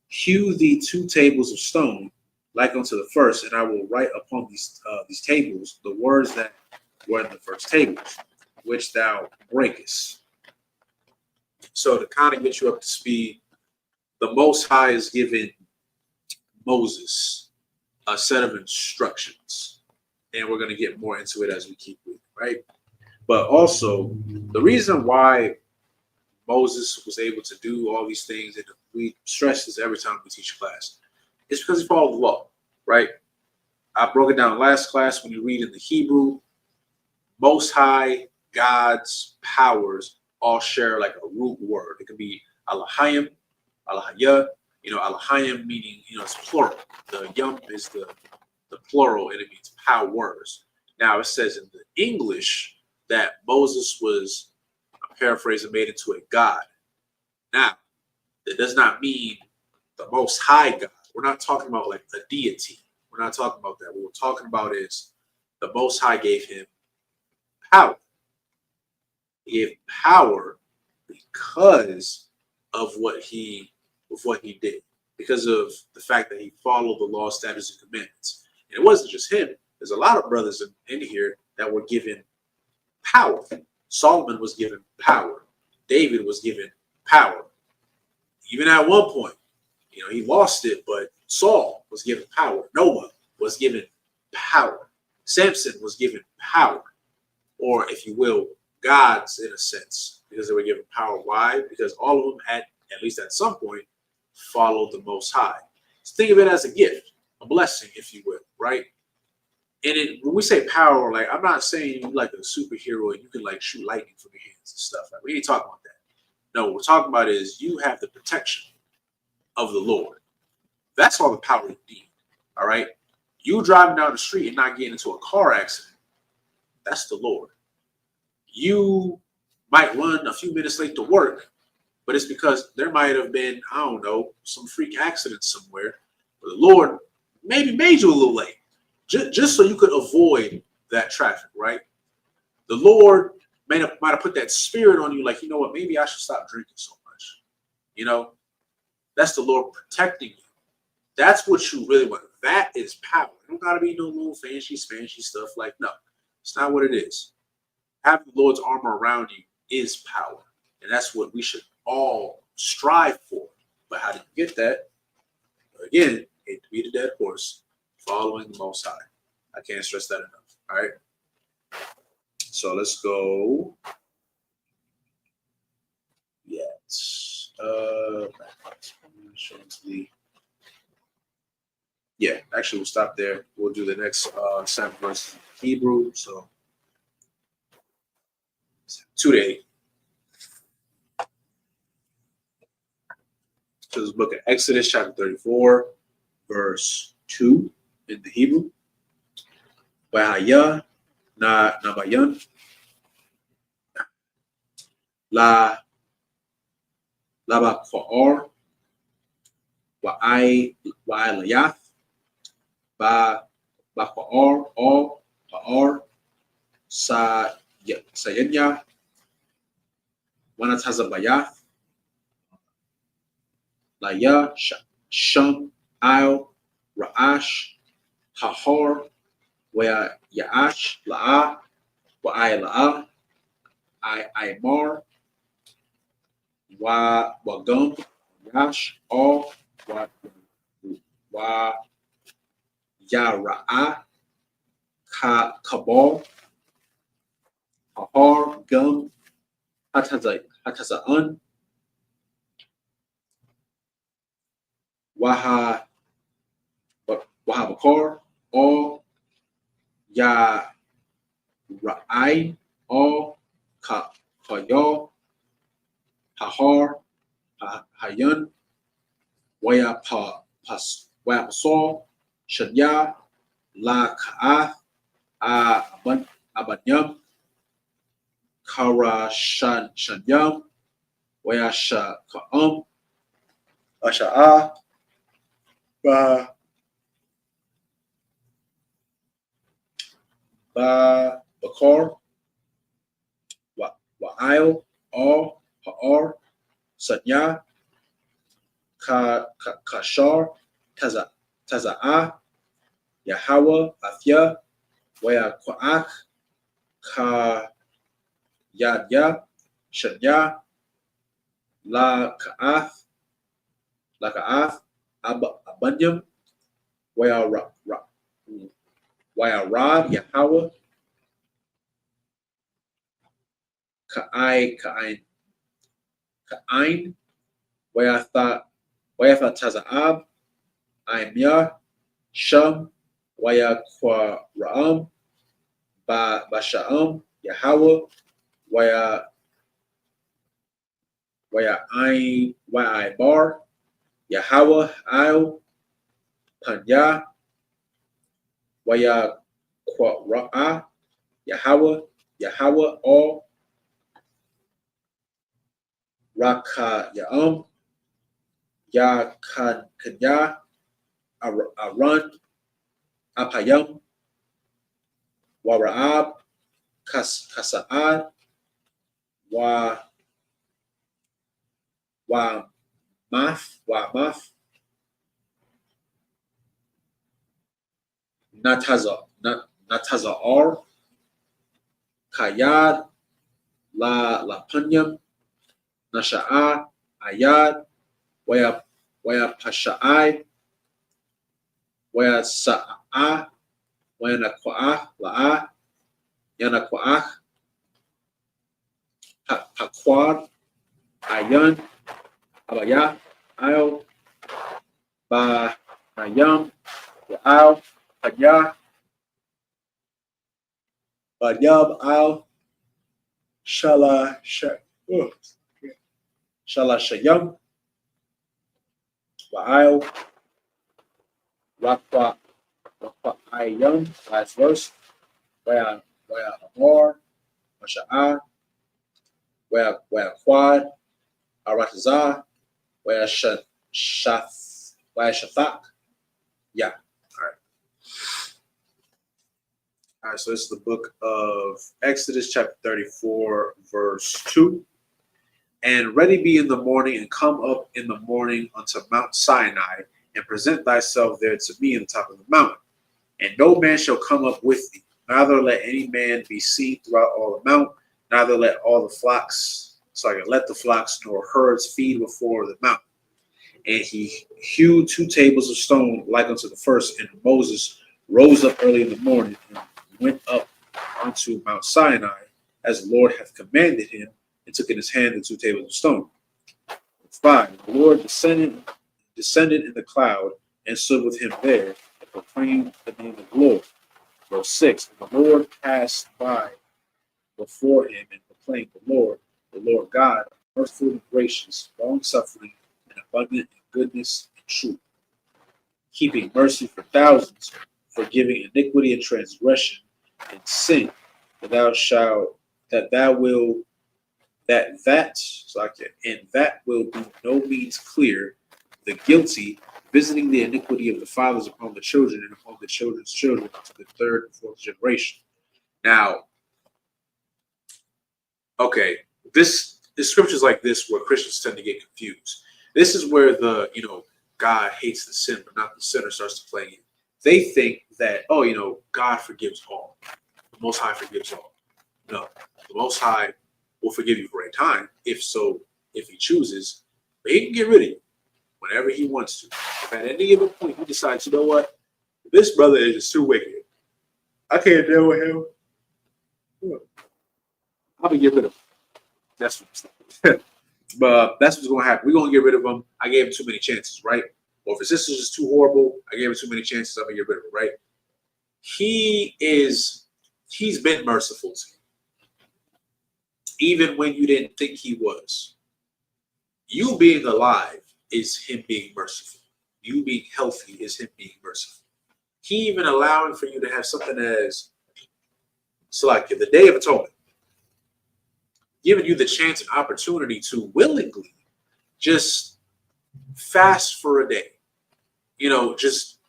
hew thee 2 tables of stone, like unto the first, and I will write upon these tables the words that were in the first tables, which thou breakest. So to kind of get you up to speed, the Most High is giving Moses a set of instructions, and we're going to get more into it as we keep reading, right? But also, the reason why Moses was able to do all these things, and we stress this every time we teach class, is because he followed the law, right? I broke it down last class. When you read in the Hebrew, Most High, God's powers all share like a root word. It could be Alahayim, Alahaya, Alahayim meaning, it's plural. The yum is the plural, and it means powers. Now it says in the English that Moses was, I'm paraphrasing, made into a god. Now, that does not mean the Most High God. We're not talking about like a deity. We're not talking about that. What we're talking about is the Most High gave him power. He gave power because of what he did, because of the fact that he followed the law, statutes, and commandments. And it wasn't just him. There's a lot of brothers in here that were given power. Solomon was given power. David was given power. Even at one point, he lost it, but Saul was given power. Noah was given power. Samson was given power, or if you will, gods in a sense, because they were given power. Why? Because all of them at least at some point, followed the Most High. So think of it as a gift, a blessing, if you will, right? And when we say power, I'm not saying you like a superhero and you can shoot lightning from your hands and stuff. We ain't talking about that. No, what we're talking about is you have the protection of the Lord. That's all the power you need. All right. You driving down the street and not getting into a car accident, that's the Lord. You might run a few minutes late to work, but it's because there might have been, I don't know, some freak accident somewhere. But the Lord maybe made you a little late, just so you could avoid that traffic, right? The Lord might have put that spirit on you, you know what, maybe I should stop drinking so much. That's the Lord protecting you. That's what you really want. That is power. It don't gotta be no little fancy stuff. No, it's not what it is. Having the Lord's armor around you is power. And that's what we should all strive for. But how do you get that? Again, hate to beat a dead horse, following the Most High. I can't stress that enough. All right. So let's go. Yes. Yeah, actually, we'll stop there. We'll do the next Sabbath verse in Hebrew. So 2 to 8. So this book of Exodus, chapter 34, verse 2 in the Hebrew. Wahaya na nabayan la laba kwaor wa'ai layath ba kwaor o kwaor sa sayanya wanatazabayath Laya Shum Al Ra'ash Hahor Wea Ya'ash La'a Wa'ai La'a I Mar Wagum Yash All Wa Yara'a Kabal Hahor Gum Hataza'un Wahabakor all Ya Ra'ai all Kayo Hahar Hayun Waya Pasor Shanya La Ka'ath Abanyam Kara Shanyam Waya Ka'um Asha'a Ba Bakar Wa'il All Ha'ar Sanya Kashar Taza'ah Yahweh Afya Waya Kwa'ach Ka Yadya Shanya La Ka'ath Abanyam Waya Rod Yahweh Ka'ain Wayatha Taza'ab Aimya Shum Waya Ra'am Basha'am Yahweh Waya Bar Yahweh Al Panya Waya Ra'a Yahweh all Raka Ya'am Ya Kanya Aran Apayam Wara'ab Kasa'ad Maf Nataza'ar Kayad La Panyam Nasha'a Ayad Waya Pasha'ai Waya Sa'a Waya Nakwa'ah La'a Yanakwa'ah Hakwad Ayan Abaya Al Ba Ayam Al Haya Bayab Al Shala Shayam Wa'al Rakwa Ayam last verse Waya Amor Masha'ah Waya Quad Aratazah Waya Shathak. Yeah. All right, so this is the book of Exodus, chapter 34, verse 2. And ready be in the morning, and come up in the morning unto Mount Sinai, and present thyself there to me in the top of the mountain. And no man shall come up with thee, neither let any man be seen throughout all the mount, neither let the flocks nor herds feed before the mountain. And he hewed 2 tables of stone like unto the first. And Moses rose up early in the morning and went up unto Mount Sinai, as the Lord hath commanded him, and took in his hand the 2 tables of stone. 5. The Lord descended in the cloud and stood with him there and proclaimed the name of the Lord. Verse 6. And the Lord passed by before him and proclaimed the Lord God, merciful and gracious, long suffering, and abundant in goodness and truth, keeping mercy for thousands, forgiving iniquity and transgression and sin, and that will be no means clear the guilty, visiting the iniquity of the fathers upon the children and upon the children's children to the 3rd and 4th generation. Now, okay, this scriptures like this where Christians tend to get confused. This is where the God hates the sin, but not the sinner starts to play in. They think that God forgives all. The Most High forgives all. No, the Most High will forgive you for a time, if he chooses, but he can get rid of you whenever he wants to. If at any given point he decides, you know what, this brother is just too wicked, I can't deal with him, I'm gonna get rid of him. That's what but that's what's gonna happen. We're gonna get rid of him. I gave him too many chances, right? Or if his sister's just too horrible, I gave him too many chances, I'm gonna get rid of him, right? He's been merciful to you, even when you didn't think he was. You being alive is him being merciful. You being healthy is him being merciful. He even allowing for you to have something as, so like the Day of Atonement, giving you the chance and opportunity to willingly just fast for a day. Just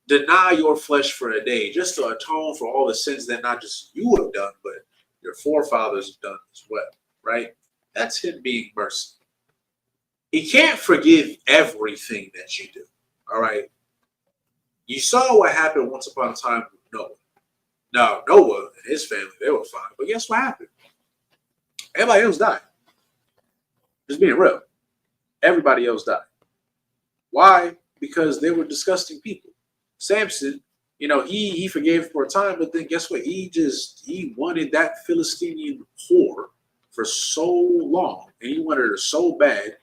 deny your flesh for a day, just to atone for all the sins that not just you have done, but your forefathers have done as well, right? That's him being merciful. He can't forgive everything that you do, all right? You saw what happened once upon a time with Noah. Now, Noah and his family, they were fine, but guess what happened? Everybody else died. Just being real. Everybody else died. Why? Because they were disgusting people. Samson, he forgave for a time, but then guess what? He wanted that Philistine whore for so long, and he wanted her so bad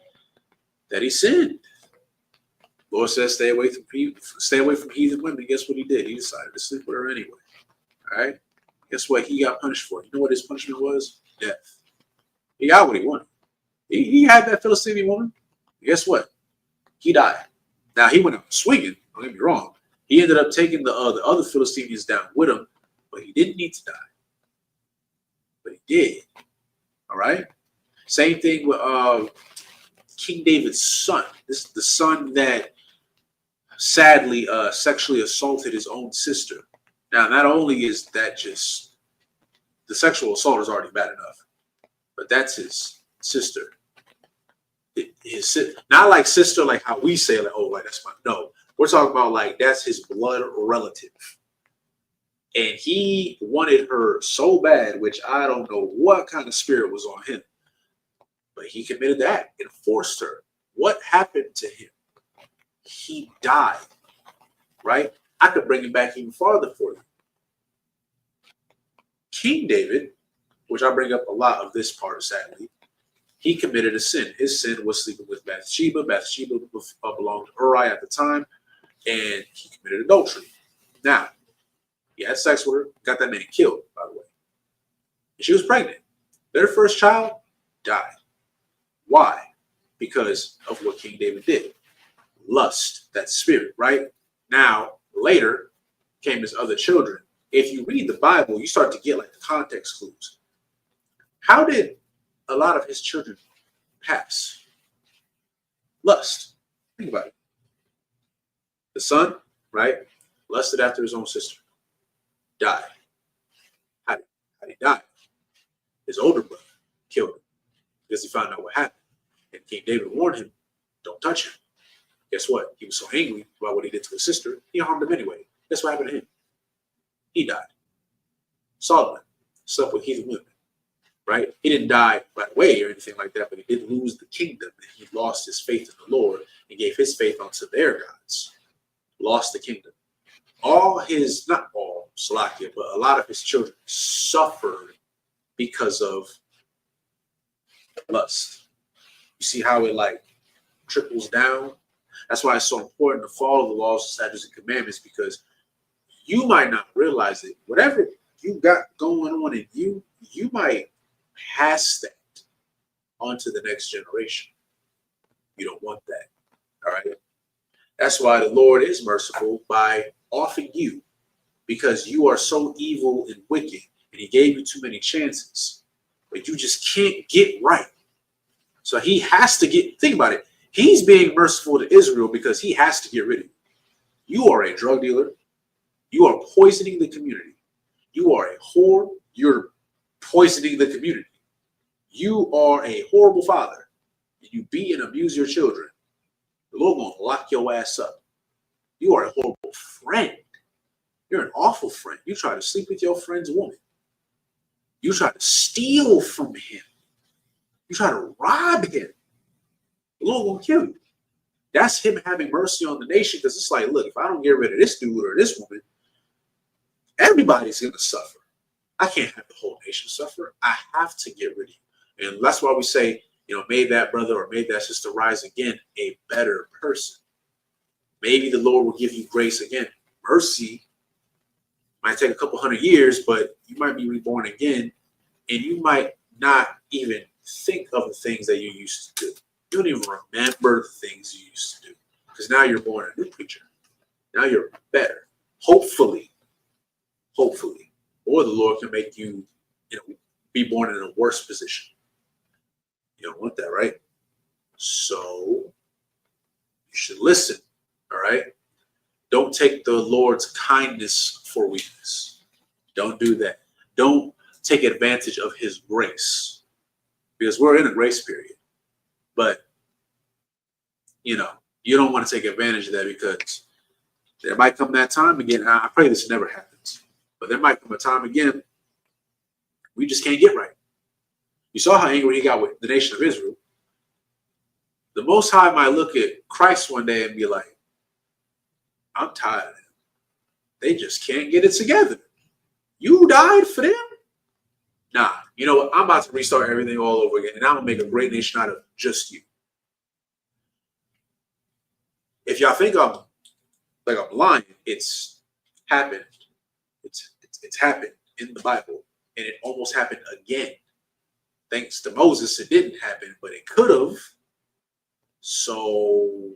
that he sinned. Lord says, stay away from heathen women. Guess what he did? He decided to sleep with her anyway. All right. Guess what? He got punished for. You know what his punishment was? Death. He got what he wanted. He had that Philistine woman. Guess what? He died. Now he went out swinging. Don't get me wrong. He ended up taking the other Philistines down with him, but he didn't need to die. But he did. All right. Same thing with King David's son. This is the son that sadly sexually assaulted his own sister. Now, not only is that just the sexual assault is already bad enough, but that's his sister. Not like sister, like how we say, like, oh, like that's my, no. We're talking about like that's his blood relative. And he wanted her so bad, which I don't know what kind of spirit was on him. But he committed the act and forced her. What happened to him? He died, right? I could bring him back even farther for you. King David, which I bring up a lot of this part, sadly, he committed a sin. His sin was sleeping with Bathsheba. Bathsheba belonged to Uriah at the time, and he committed adultery. Now, he had sex with her, got that man killed, by the way. And she was pregnant. Their first child died. Why? Because of what King David did. Lust, that spirit, right? Now, later came his other children. If you read the Bible, you start to get like the context clues. How did a lot of his children pass? Lust. Think about it. The son, right? Lusted after his own sister. Died. How did he die? His older brother killed him because he found out what happened. And King David warned him, don't touch him. Guess what? He was so angry about what he did to his sister, he harmed him anyway. Guess what happened to him? He died. Solomon slept with heathen women, right? He didn't die right away or anything like that, but he did lose the kingdom, and he lost his faith in the Lord and gave his faith unto their gods, lost the kingdom. All his, not all, Salakia, but a lot of his children suffered because of lust. You see how it like trickles down? That's why it's so important to follow the laws, statutes, and commandments, because you might not realize it. Whatever you got going on in you, you might pass that on to the next generation. You don't want that. All right. That's why the Lord is merciful by offing you, because you are so evil and wicked, and he gave you too many chances, but you just can't get right. So he has to think about it. He's being merciful to Israel because he has to get rid of you. You are a drug dealer. You are poisoning the community. You are a whore. You're poisoning the community. You are a horrible father. You beat and abuse your children. The Lord gonna lock your ass up. You are a horrible friend. You're an awful friend. You try to sleep with your friend's woman. You try to steal from him. You try to rob him. The Lord gonna kill you. That's him having mercy on the nation, because it's like, look, if I don't get rid of this dude or this woman, everybody's gonna suffer. I can't have the whole nation suffer. I have to get rid of you. And that's why we say, may that brother or may that sister rise again a better person. Maybe the Lord will give you grace again. Mercy might take a couple hundred years, but you might be reborn again, and you might not even think of the things that you used to do. You don't even remember the things you used to do, because now you're born a new creature. Now you're better. Hopefully, or the Lord can make you, be born in a worse position. You don't want that, right? So you should listen, all right? Don't take the Lord's kindness for weakness. Don't do that. Don't take advantage of his grace, because we're in a grace period. But, you don't want to take advantage of that, because there might come that time again. I pray this never happens, but there might come a time again we just can't get right. You saw how angry he got with the nation of Israel. The Most High might look at Christ one day and be like, I'm tired of them. They just can't get it together. You died for them? Nah, you know what? I'm about to restart everything all over again, and I'm going to make a great nation out of just you. If y'all think I'm lying, it's happened. It's happened in the Bible, and it almost happened again. Thanks to Moses, it didn't happen, but it could have. So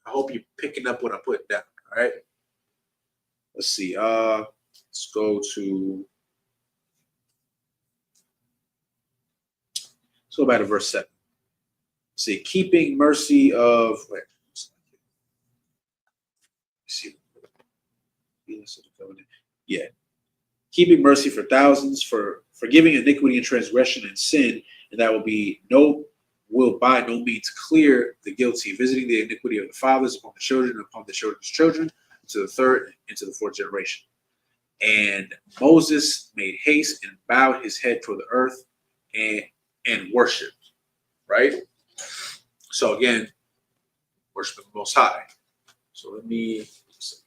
I hope you're picking up what I put down. All right. Let's see. Let's go back to verse 7. Let's see, keeping mercy of keeping mercy for thousands, for forgiving iniquity and transgression and sin, and that will by no means clear the guilty, visiting the iniquity of the fathers upon the children, and upon the children's children, to the third and to the fourth generation. And Moses made haste and bowed his head toward the earth and worshipped. Right? So again, worship the Most High. So let me see.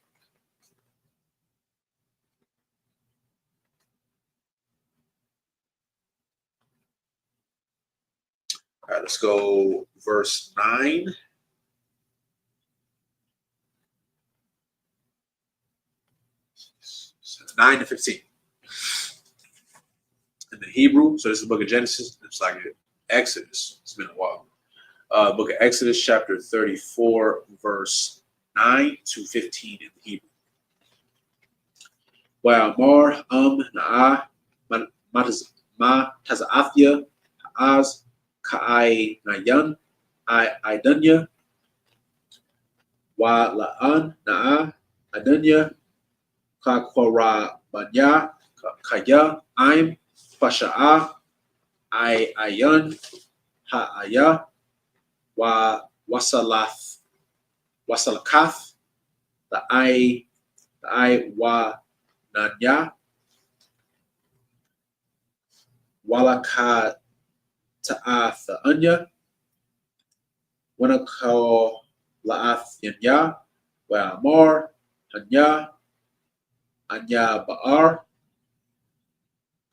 All right, let's go verse 9. So 9 to 15. In the Hebrew, so this is the book of Genesis. It's like Exodus. It's been a while. Book of Exodus, chapter 34, verse 9 to 15 in the Hebrew. Wa'amar na'a ma taza'athya ha'az ka'ai nayan idunya wa la'an na'a idunya ka'kwara banya kaya aim pasha'a ayan ha'aya wa wasalath wasalakath the I wa nanya walaka ta'athanya Wanakal La'ath Yanya, Wa Amar, Hanya, Anya Ba'ar,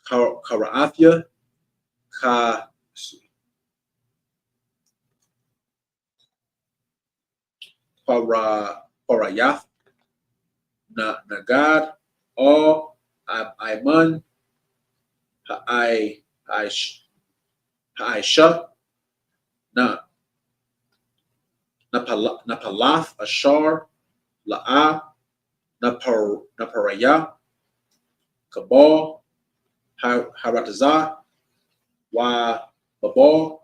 Karaathya, Ka Parayath, Nagad, O Aiman, Ha'aisha, Napalath, Ashar, La'a, Naparaya, Kabal, Haratazah, Wa Babal,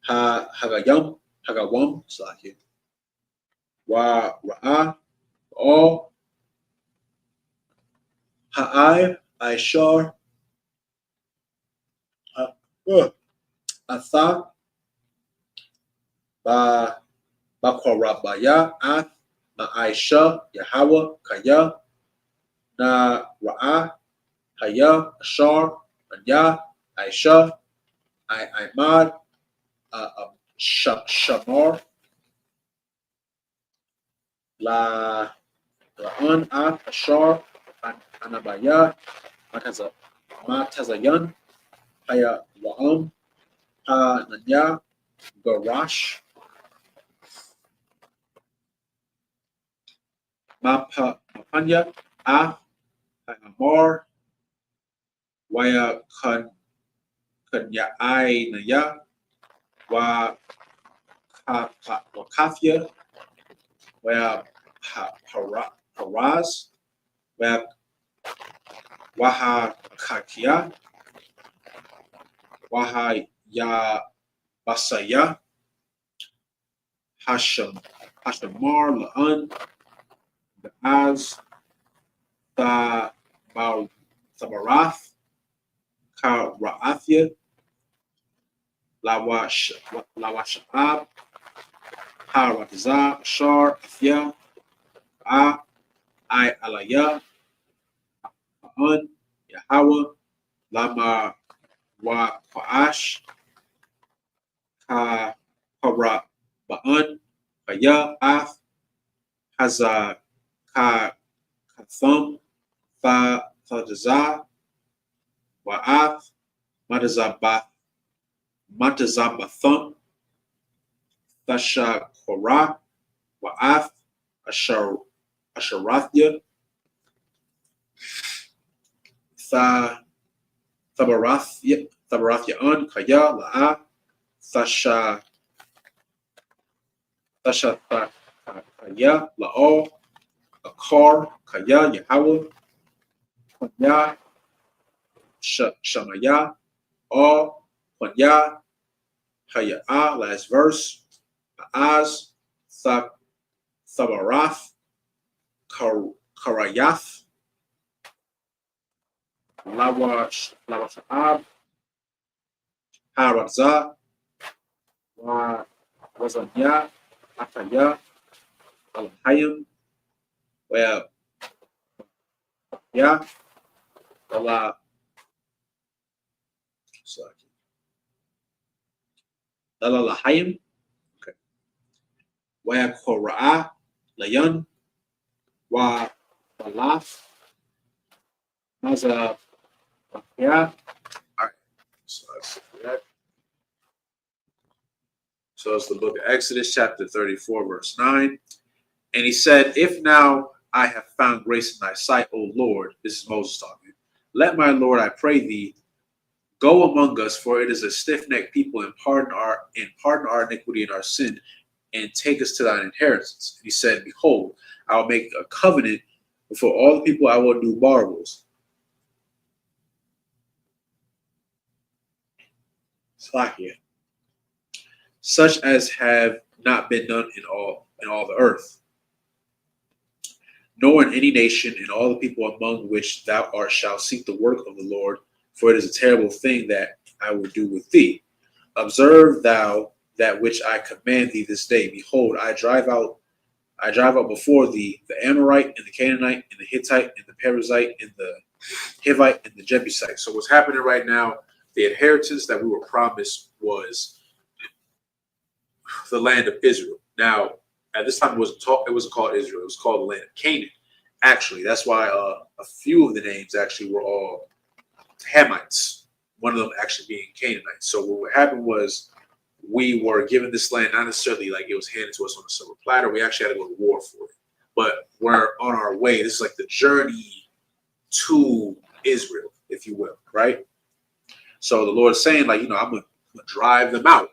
Hagawam, Wa Ra'a, O Ha'ai, Aishar, Atha, Bakorabaya, Ath, Aisha, Yahweh, Kaya, Na Ra'a, Haya, Ashar, Anya, Aisha, Imad, Shamar, La'an, Ath, Ashar, Anabaya, Matazayan, Haya, Wa'am, Nanya, Garash, Mapanya, Amor, Waya Kanyai Naya, Wa Kafia, Waya Haraz, Waya Waha Kakia, Waha Ya Basaya, Hashamar La'an, the Az, Thabarath, Ra'athia, Lawashab, Haratazah, Ashar, Afia, I Alaya, Ma'an, Yahweh, Lama Wa Qa'ash, Ka Para Ba'an, Kaya, Ath, Haza Ka Kathum, Thadazah, Wa'ath, Matazabathum, Thasha Korah, Wa'ath, Asharathya, Thabarathyan, Kaya, La'a, Thasha Kaya, La'o, Akar, Kaya, Yahweh, Kanya, Shamaya, O, Kanya, Haya'ah, last verse, Az, Thabarath, Karayath, Lawasha'ab, Harazah, Wazanya, Ataya, Alhayim, where yeah, Lala Lahayim, okay, where Korah, Layan, Wa Balaf, Maza, yeah. All right. So that's that. So it's the book of Exodus, chapter 34, verse 9. And he said, If now I have found grace in thy sight, O Lord, this is Moses talking, let my Lord, I pray thee, go among us, for it is a stiff-necked people, and pardon our iniquity and our sin, and take us to thine inheritance. And he said, Behold, I will make a covenant before all the people, I will do marvels. Slakia. Such as have not been done in all the earth, nor in any nation, in all the people among which thou art shall seek the work of the Lord, for it is a terrible thing that I will do with thee. Observe thou that which I command thee this day. Behold, I drive out before thee the Amorite and the Canaanite and the Hittite and the Perizzite and the Hivite and the Jebusite. So what's happening right now, the inheritance that we were promised was the land of Israel. Now, at this time, it wasn't called Israel. It was called the land of Canaan. Actually, that's why a few of the names actually were all Hamites. One of them actually being Canaanites. So what happened was we were given this land, not necessarily like it was handed to us on a silver platter. We actually had to go to war for it. But we're on our way. This is like the journey to Israel, if you will, right? So the Lord is saying, like, I'm going to drive them out.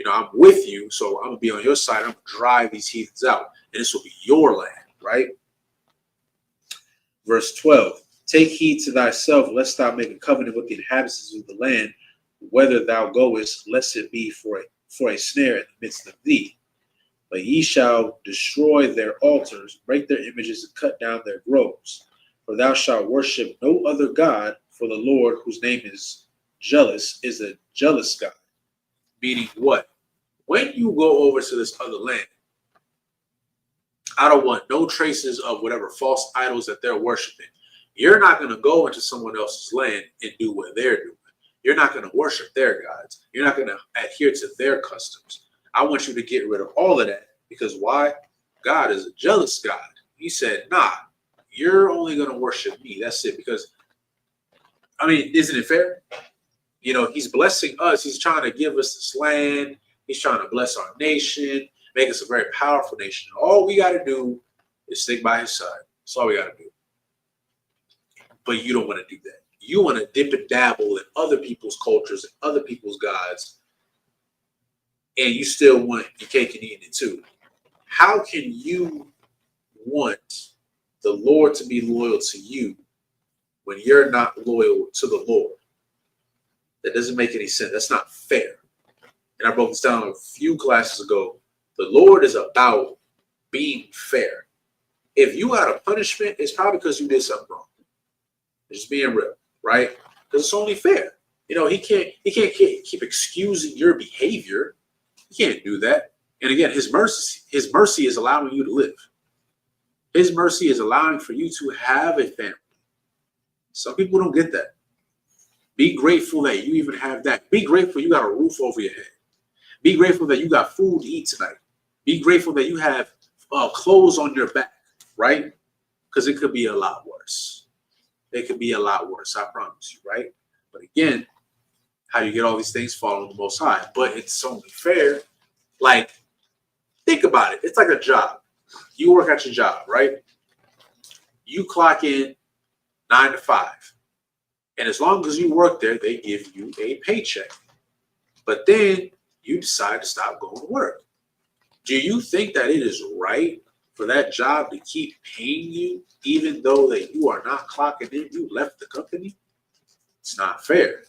I'm with you, so I'm going to be on your side. I'm going to drive these heathens out, and this will be your land, right? Verse 12, take heed to thyself, lest thou make a covenant with the inhabitants of the land, whether thou goest, lest it be for a snare in the midst of thee. But ye shall destroy their altars, break their images, and cut down their groves. For thou shalt worship no other God, for the Lord, whose name is jealous, is a jealous God. Meaning what? When you go over to this other land, I don't want no traces of whatever false idols that they're worshiping. You're not going to go into someone else's land and do what they're doing. You're not going to worship their gods. You're not going to adhere to their customs. I want you to get rid of all of that, because why? God is a jealous God. He said, nah, you're only going to worship me. That's it. Because, isn't it fair? He's blessing us. He's trying to give us this land. He's trying to bless our nation, make us a very powerful nation. All we got to do is stick by his side. That's all we got to do. But you don't want to do that. You want to dip and dabble in other people's cultures and other people's gods, and you still want your cake and eat it too. How can you want the Lord to be loyal to you when you're not loyal to the Lord? That doesn't make any sense. That's not fair. And I broke this down a few classes ago. The Lord is about being fair. If you got a punishment, it's probably because you did something wrong. It's just being real, right? Because it's only fair. He can't keep excusing your behavior. He can't do that. And again, his mercy is allowing you to live. His mercy is allowing for you to have a family. Some people don't get that. Be grateful that you even have that. Be grateful you got a roof over your head. Be grateful that you got food to eat tonight. Be grateful that you have clothes on your back, right? Because it could be a lot worse. It could be a lot worse, I promise you, right? But again, how do you get all these things? Follow the Most High. But it's only fair. Like, think about it. It's like a job. You work at your job, right? You clock in 9 to 5. And as long as you work there, they give you a paycheck. But then you decide to stop going to work. Do you think that it is right for that job to keep paying you even though that you are not clocking in? You left the company? It's not fair.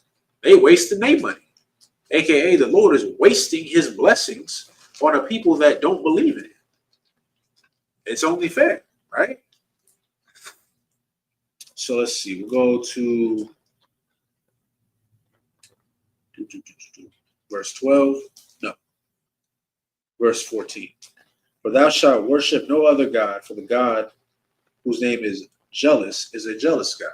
They wasting their money. AKA the Lord is wasting his blessings on the people that don't believe in it. It's only fair, right? So let's see. We'll go to verse 12. No. Verse 14. For thou shalt worship no other God, for the God whose name is jealous is a jealous God.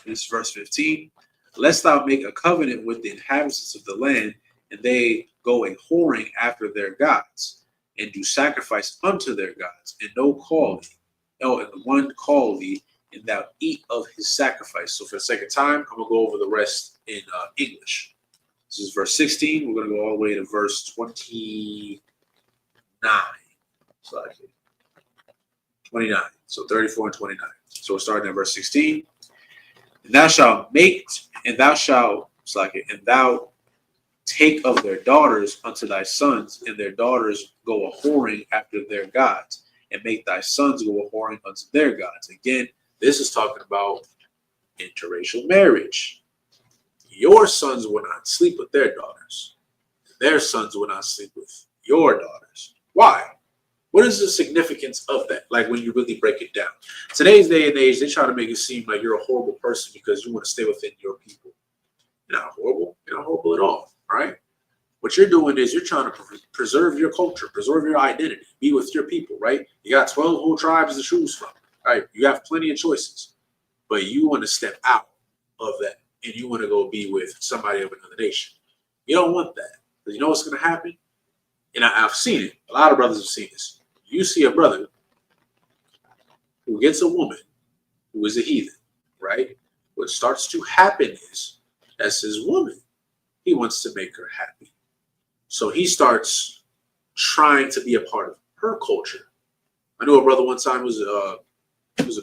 This is verse 15. Lest thou make a covenant with the inhabitants of the land, and they go a whoring after their gods, and do sacrifice unto their gods, and and one call thee, and thou eat of his sacrifice. So for the sake of time, I'm going to go over the rest in English. This is verse 16. We're going to go all the way to verse 29. So 29. So 34 and 29. So we're starting at verse 16. And thou take of their daughters unto thy sons, and their daughters go a whoring after their gods, and make thy sons go a whoring unto their gods. Again, this is talking about interracial marriage. Your sons will not sleep with their daughters. Their sons will not sleep with your daughters. Why? What is the significance of that? Like when you really break it down. Today's day and age, they try to make it seem like you're a horrible person because you want to stay within your people. You're not horrible. You're not horrible at all. Right? What you're doing is you're trying to preserve your culture, preserve your identity, be with your people, right? You got 12 whole tribes to choose from, right? You have plenty of choices, but you want to step out of that. and you want to go be with somebody of another nation. You don't want that. Because you know what's going to happen? And I've seen it. A lot of brothers have seen this. You see a brother who gets a woman who is a heathen, right? What starts to happen is, that's his woman. He wants to make her happy. So he starts trying to be a part of her culture. I knew a brother one time was a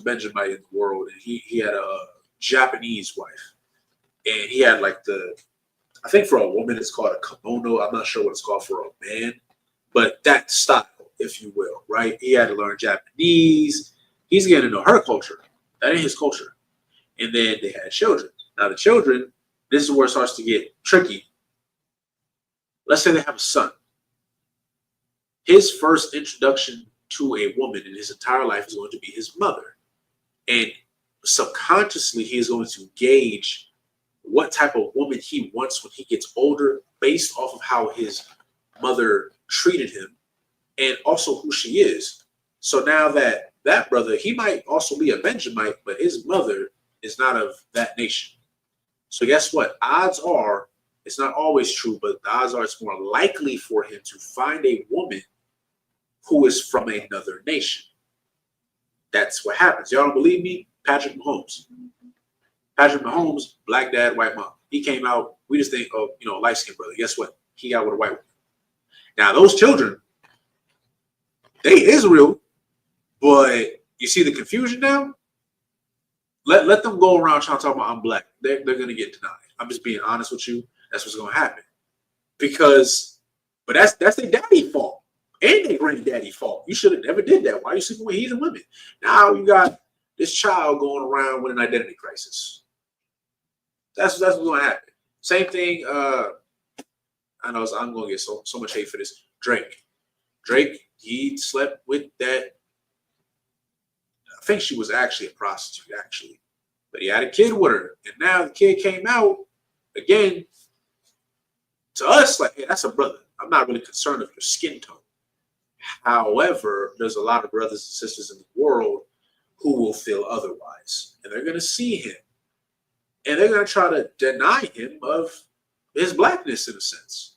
Benjamite in the world, and he had a Japanese wife. And he had like I think for a woman it's called a kimono. I'm not sure what it's called for a man, but that style, if you will, right? He had to learn Japanese. He's getting to know her culture. That ain't his culture. And then they had children. Now the children, this is where it starts to get tricky. Let's say they have a son. His first introduction to a woman in his entire life is going to be his mother. And subconsciously, he is going to gauge what type of woman he wants when he gets older based off of how his mother treated him and also who she is. So now that brother, he might also be a Benjamite, but his mother is not of that nation. So guess what? Odds are, it's not always true, but the odds are it's more likely for him to find a woman who is from another nation. That's what happens. Y'all don't believe me? Patrick Mahomes. Patrick Mahomes, black dad, white mom. He came out, we just think, oh, light-skinned brother. Guess what? He got with a white woman. Now, those children, they Israel, but you see the confusion now? Let them go around trying to talk about I'm black. They're going to get denied. I'm just being honest with you. That's what's going to happen. But that's their daddy's fault. And their granddaddy's fault. You should have never did that. Why are you sleeping with heathen women? Now you got this child going around with an identity crisis. That's what's going to happen. Same thing. I know I'm going to get so much hate for this. Drake, he slept with that. I think she was actually a prostitute, actually. But he had a kid with her. And now the kid came out. Again, to us, like, hey, that's a brother. I'm not really concerned with your skin tone. However, there's a lot of brothers and sisters in the world who will feel otherwise. And they're going to see him. And they're going to try to deny him of his blackness, in a sense.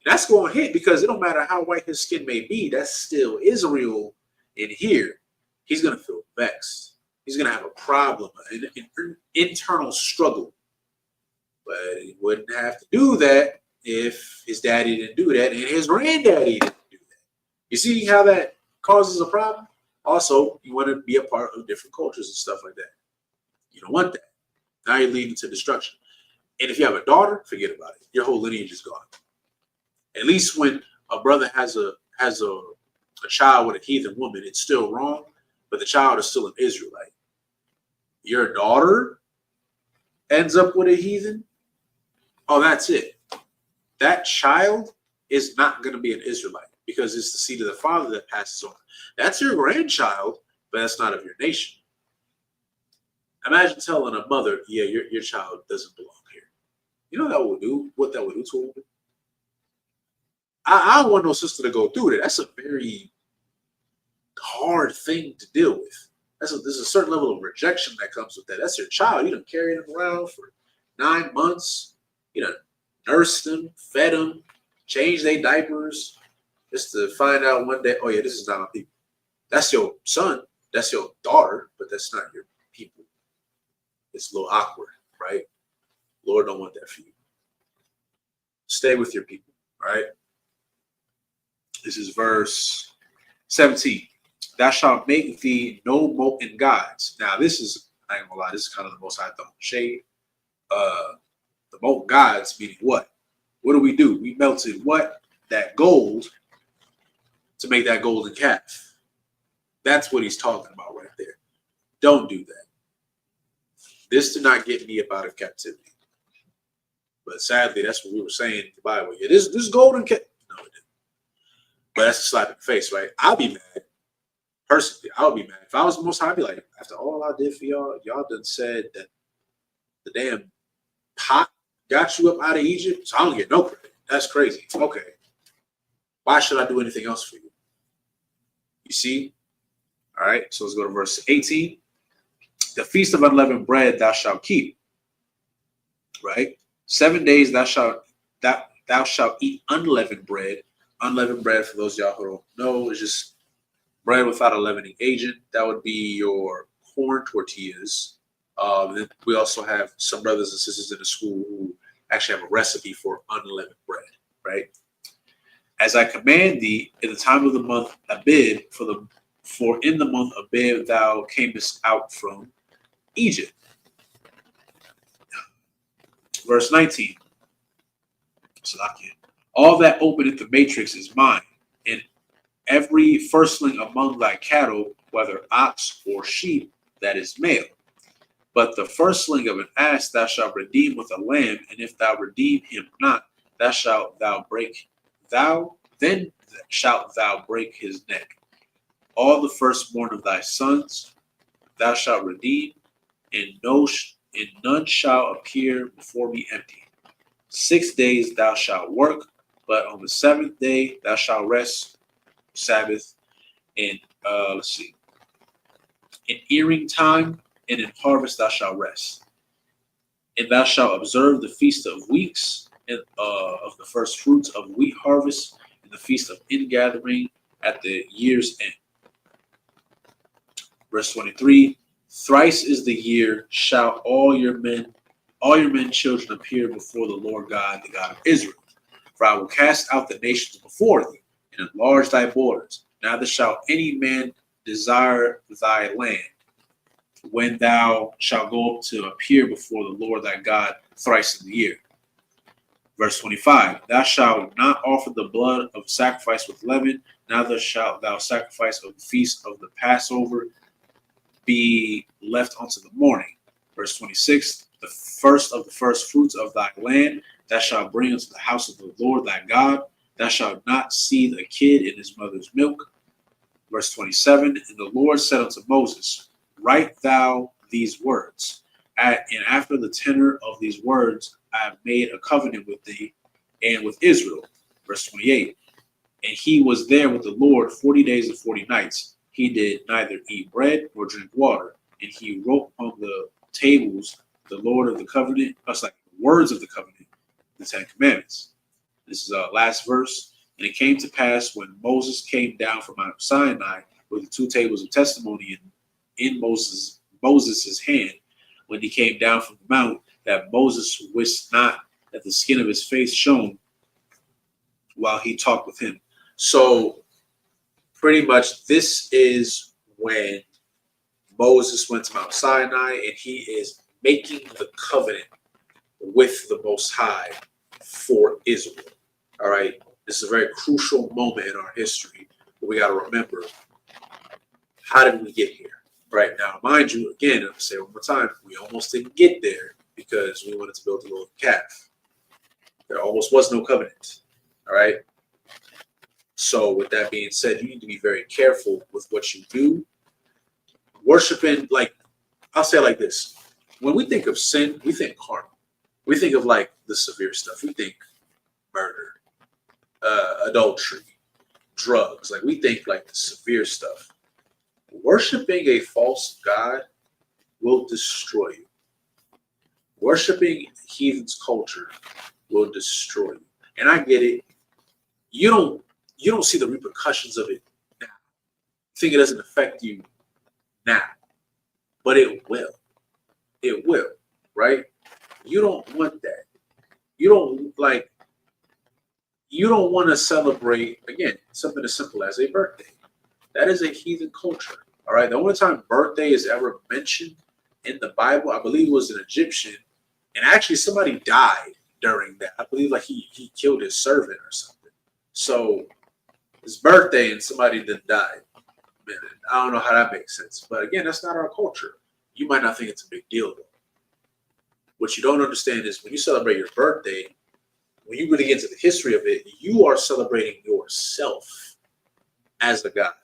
That's going to hit because it don't matter how white his skin may be. That's still Israel in here. He's going to feel vexed. He's going to have a problem, an internal struggle. But he wouldn't have to do that if his daddy didn't do that and his granddaddy didn't do that. You see how that causes a problem? Also, you want to be a part of different cultures and stuff like that. You don't want that. Now you're leading to destruction. And if you have a daughter, forget about it. Your whole lineage is gone. At least when a brother has a child with a heathen woman, it's still wrong, but the child is still an Israelite. Your daughter ends up with a heathen, oh, that's it. That child is not going to be an Israelite because it's the seed of the father that passes on. That's your grandchild, but that's not of your nation. Imagine telling a mother, yeah, your child doesn't belong here. You know what that would do to a woman? I don't want no sister to go through that. That's a very hard thing to deal with. There's a certain level of rejection that comes with that. That's your child. You done carried them around for 9 months. You done nursed them, fed them, changed their diapers, just to find out one day, oh yeah, this is not my people. That's your son. That's your daughter, but that's not your people. It's a little awkward, right? Lord don't want that for you. Stay with your people, right? This is verse 17. Thou shalt make thee no molten gods. Now, this is, I ain't gonna lie, this is kind of the most I thought shade. The molten gods, meaning what? What do? We melted what? That gold to make that golden calf. That's what he's talking about right there. Don't do that. This did not get me up out of captivity. But sadly, that's what we were saying in the Bible. Yeah, this golden calf. No, it didn't. But that's a slap in the face, right? I'll be mad. Personally, I would be mad. If I was the Most High, I'd be like, after all I did for y'all, y'all done said that the damn pot got you up out of Egypt, so I don't get no credit. That's crazy. Okay. Why should I do anything else for you? You see? All right, so let's go to verse 18. The feast of unleavened bread thou shalt keep. right? 7 days thou shalt eat unleavened bread. Unleavened bread, for those of y'all who don't know, is just bread without a leavening agent. That would be your corn tortillas. Then we also have some brothers and sisters in the school who actually have a recipe for unleavened bread, right? As I command thee in the time of the month Abib, for in the month Abib thou camest out from Egypt. Verse 19. All that openeth the matrix is mine, and every firstling among thy cattle, whether ox or sheep, that is male. But the firstling of an ass thou shalt redeem with a lamb, and if thou redeem him not, then shalt thou break his neck. All the firstborn of thy sons thou shalt redeem, and none shall appear before me empty. 6 days thou shalt work, but on the seventh day thou shalt rest, Sabbath, and in earing time and in harvest thou shalt rest. And thou shalt observe the feast of weeks, and of the first fruits of wheat harvest, and the feast of ingathering at the year's end. Verse 23, thrice is the year shall all your men children appear before the Lord God, the God of Israel. For I will cast out the nations before thee, and enlarge thy borders. Neither shall any man desire thy land, when thou shalt go up to appear before the Lord thy God thrice in the year. Verse 25, thou shalt not offer the blood of sacrifice with leaven, neither shalt thou sacrifice of the feast of the Passover be left unto the morning. Verse 26, the first of the first fruits of thy land thou shalt bring unto the house of the Lord thy God. Thou shalt not seethe a kid in his mother's milk. Verse 27, and the Lord said unto Moses, write thou these words, and after the tenor of these words I have made a covenant with thee and with Israel. Verse 28, and he was there with the Lord 40 days and 40 nights. He did neither eat bread nor drink water, and he wrote on the tables the Lord of the covenant, the words of the covenant, the 10 Commandments. This is last verse. And it came to pass when Moses came down from Mount Sinai with the 2 tables of testimony in Moses' hand, when he came down from the mount, that Moses wist not that the skin of his face shone while he talked with him. So pretty much this is when Moses went to Mount Sinai and he is making the covenant with the Most High for Israel. All right. This is a very crucial moment in our history. But we got to remember, how did we get here? Right now, mind you, again, I'm going to say it one more time, we almost didn't get there because we wanted to build a little calf. There almost was no covenant. All right. So with that being said, you need to be very careful with what you do. Worshiping, like, I'll say it like this. When we think of sin, we think carnal. We think of like the severe stuff. We think murder, adultery, drugs. Like we think like the severe stuff. Worshiping a false god will destroy you. Worshiping heathen's culture will destroy you. And I get it. You don't see the repercussions of it now. You think it doesn't affect you now, but it will. It will, right? You don't want that. You don't want to celebrate, again, something as simple as a birthday. That is a heathen culture. All right. The only time birthday is ever mentioned in the Bible, I believe, was an Egyptian. And actually somebody died during that. I believe like he killed his servant or something. So his birthday and somebody then died. Man, I don't know how that makes sense. But again, that's not our culture. You might not think it's a big deal though. What you don't understand is when you celebrate your birthday, when you really get into the history of it, you are celebrating yourself as a God.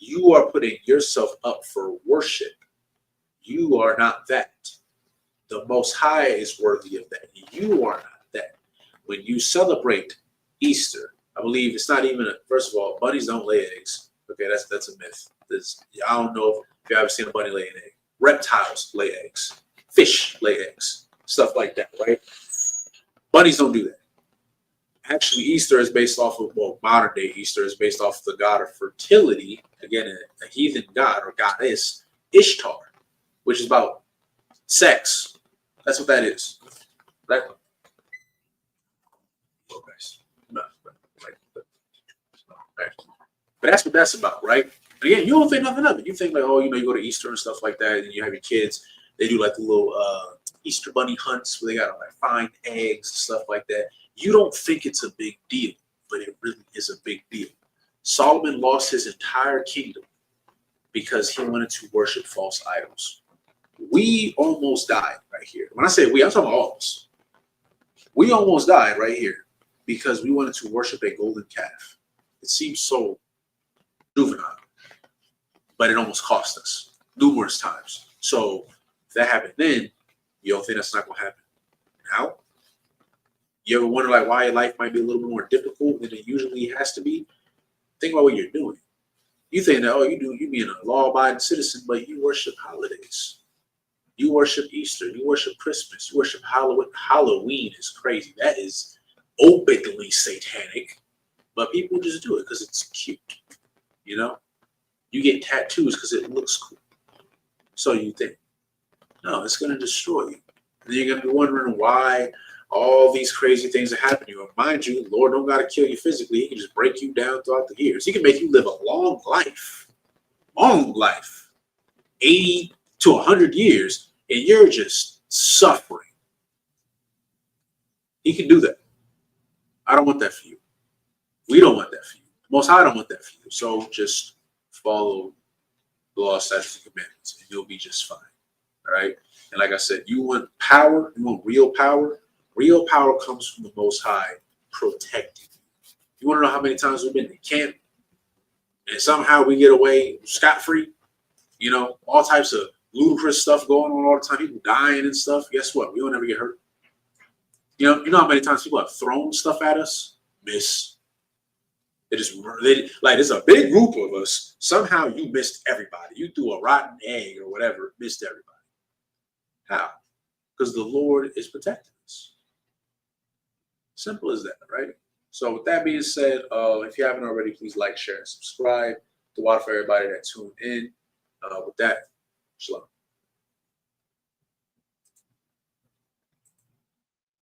You are putting yourself up for worship. You are not that. The Most High is worthy of that. You are not that. When you celebrate Easter, I believe it's not even first of all, bunnies don't lay eggs. Okay, that's a myth. I don't know if you ever seen a bunny lay an egg. Reptiles lay eggs. Fish lay eggs. stuff like that, right? Bunnies don't do that. Actually, Easter is based off of, well, modern day Easter is based off of the god of fertility, again, a heathen god or goddess, Ishtar, which is about sex. That's what that is. Right? But that's what that's about, right? But again, you don't think nothing of it. You think like, oh, you go to Easter and stuff like that, and you have your kids. They do like the little Easter bunny hunts where they got to like find eggs and stuff like that. You don't think it's a big deal, but it really is a big deal. Solomon lost his entire kingdom because he wanted to worship false idols. We almost died right here. When I say we, I'm talking about all of us. We almost died right here because we wanted to worship a golden calf. It seems so juvenile, but it almost cost us numerous times. So if that happened then, you don't think that's not going to happen now? You ever wonder like why your life might be a little bit more difficult than it usually has to be? Think about what you're doing. You think that, oh, you being a law-abiding citizen, but you worship holidays. You worship Easter. You worship Christmas. You worship Halloween. Halloween is crazy. That is openly satanic, but people just do it because it's cute. You know, you get tattoos because it looks cool. So you think, no, it's going to destroy you. And then you're going to be wondering why all these crazy things are happening. And mind you, Lord don't got to kill you physically. He can just break you down throughout the years. He can make you live a long life, 80 to 100 years, and you're just suffering. He can do that. I don't want that for you. We don't want that for you. Most High don't want that for you. So just follow the law, statutes, and commandments, and you'll be just fine. All right? And like I said, you want power, you want real power. Real power comes from the Most High protecting you. You want to know how many times we've been in camp and somehow we get away scot-free? You know, all types of ludicrous stuff going on all the time, people dying and stuff. Guess what? We don't ever get hurt. You know how many times people have thrown stuff at us? Miss. There's a big group of us. Somehow you missed everybody. You threw a rotten egg or whatever, missed everybody. How? Because the Lord is protecting us. Simple as that, right? So with that being said, if you haven't already, please like, share, and subscribe. To watch for everybody that tuned in. With that, shalom.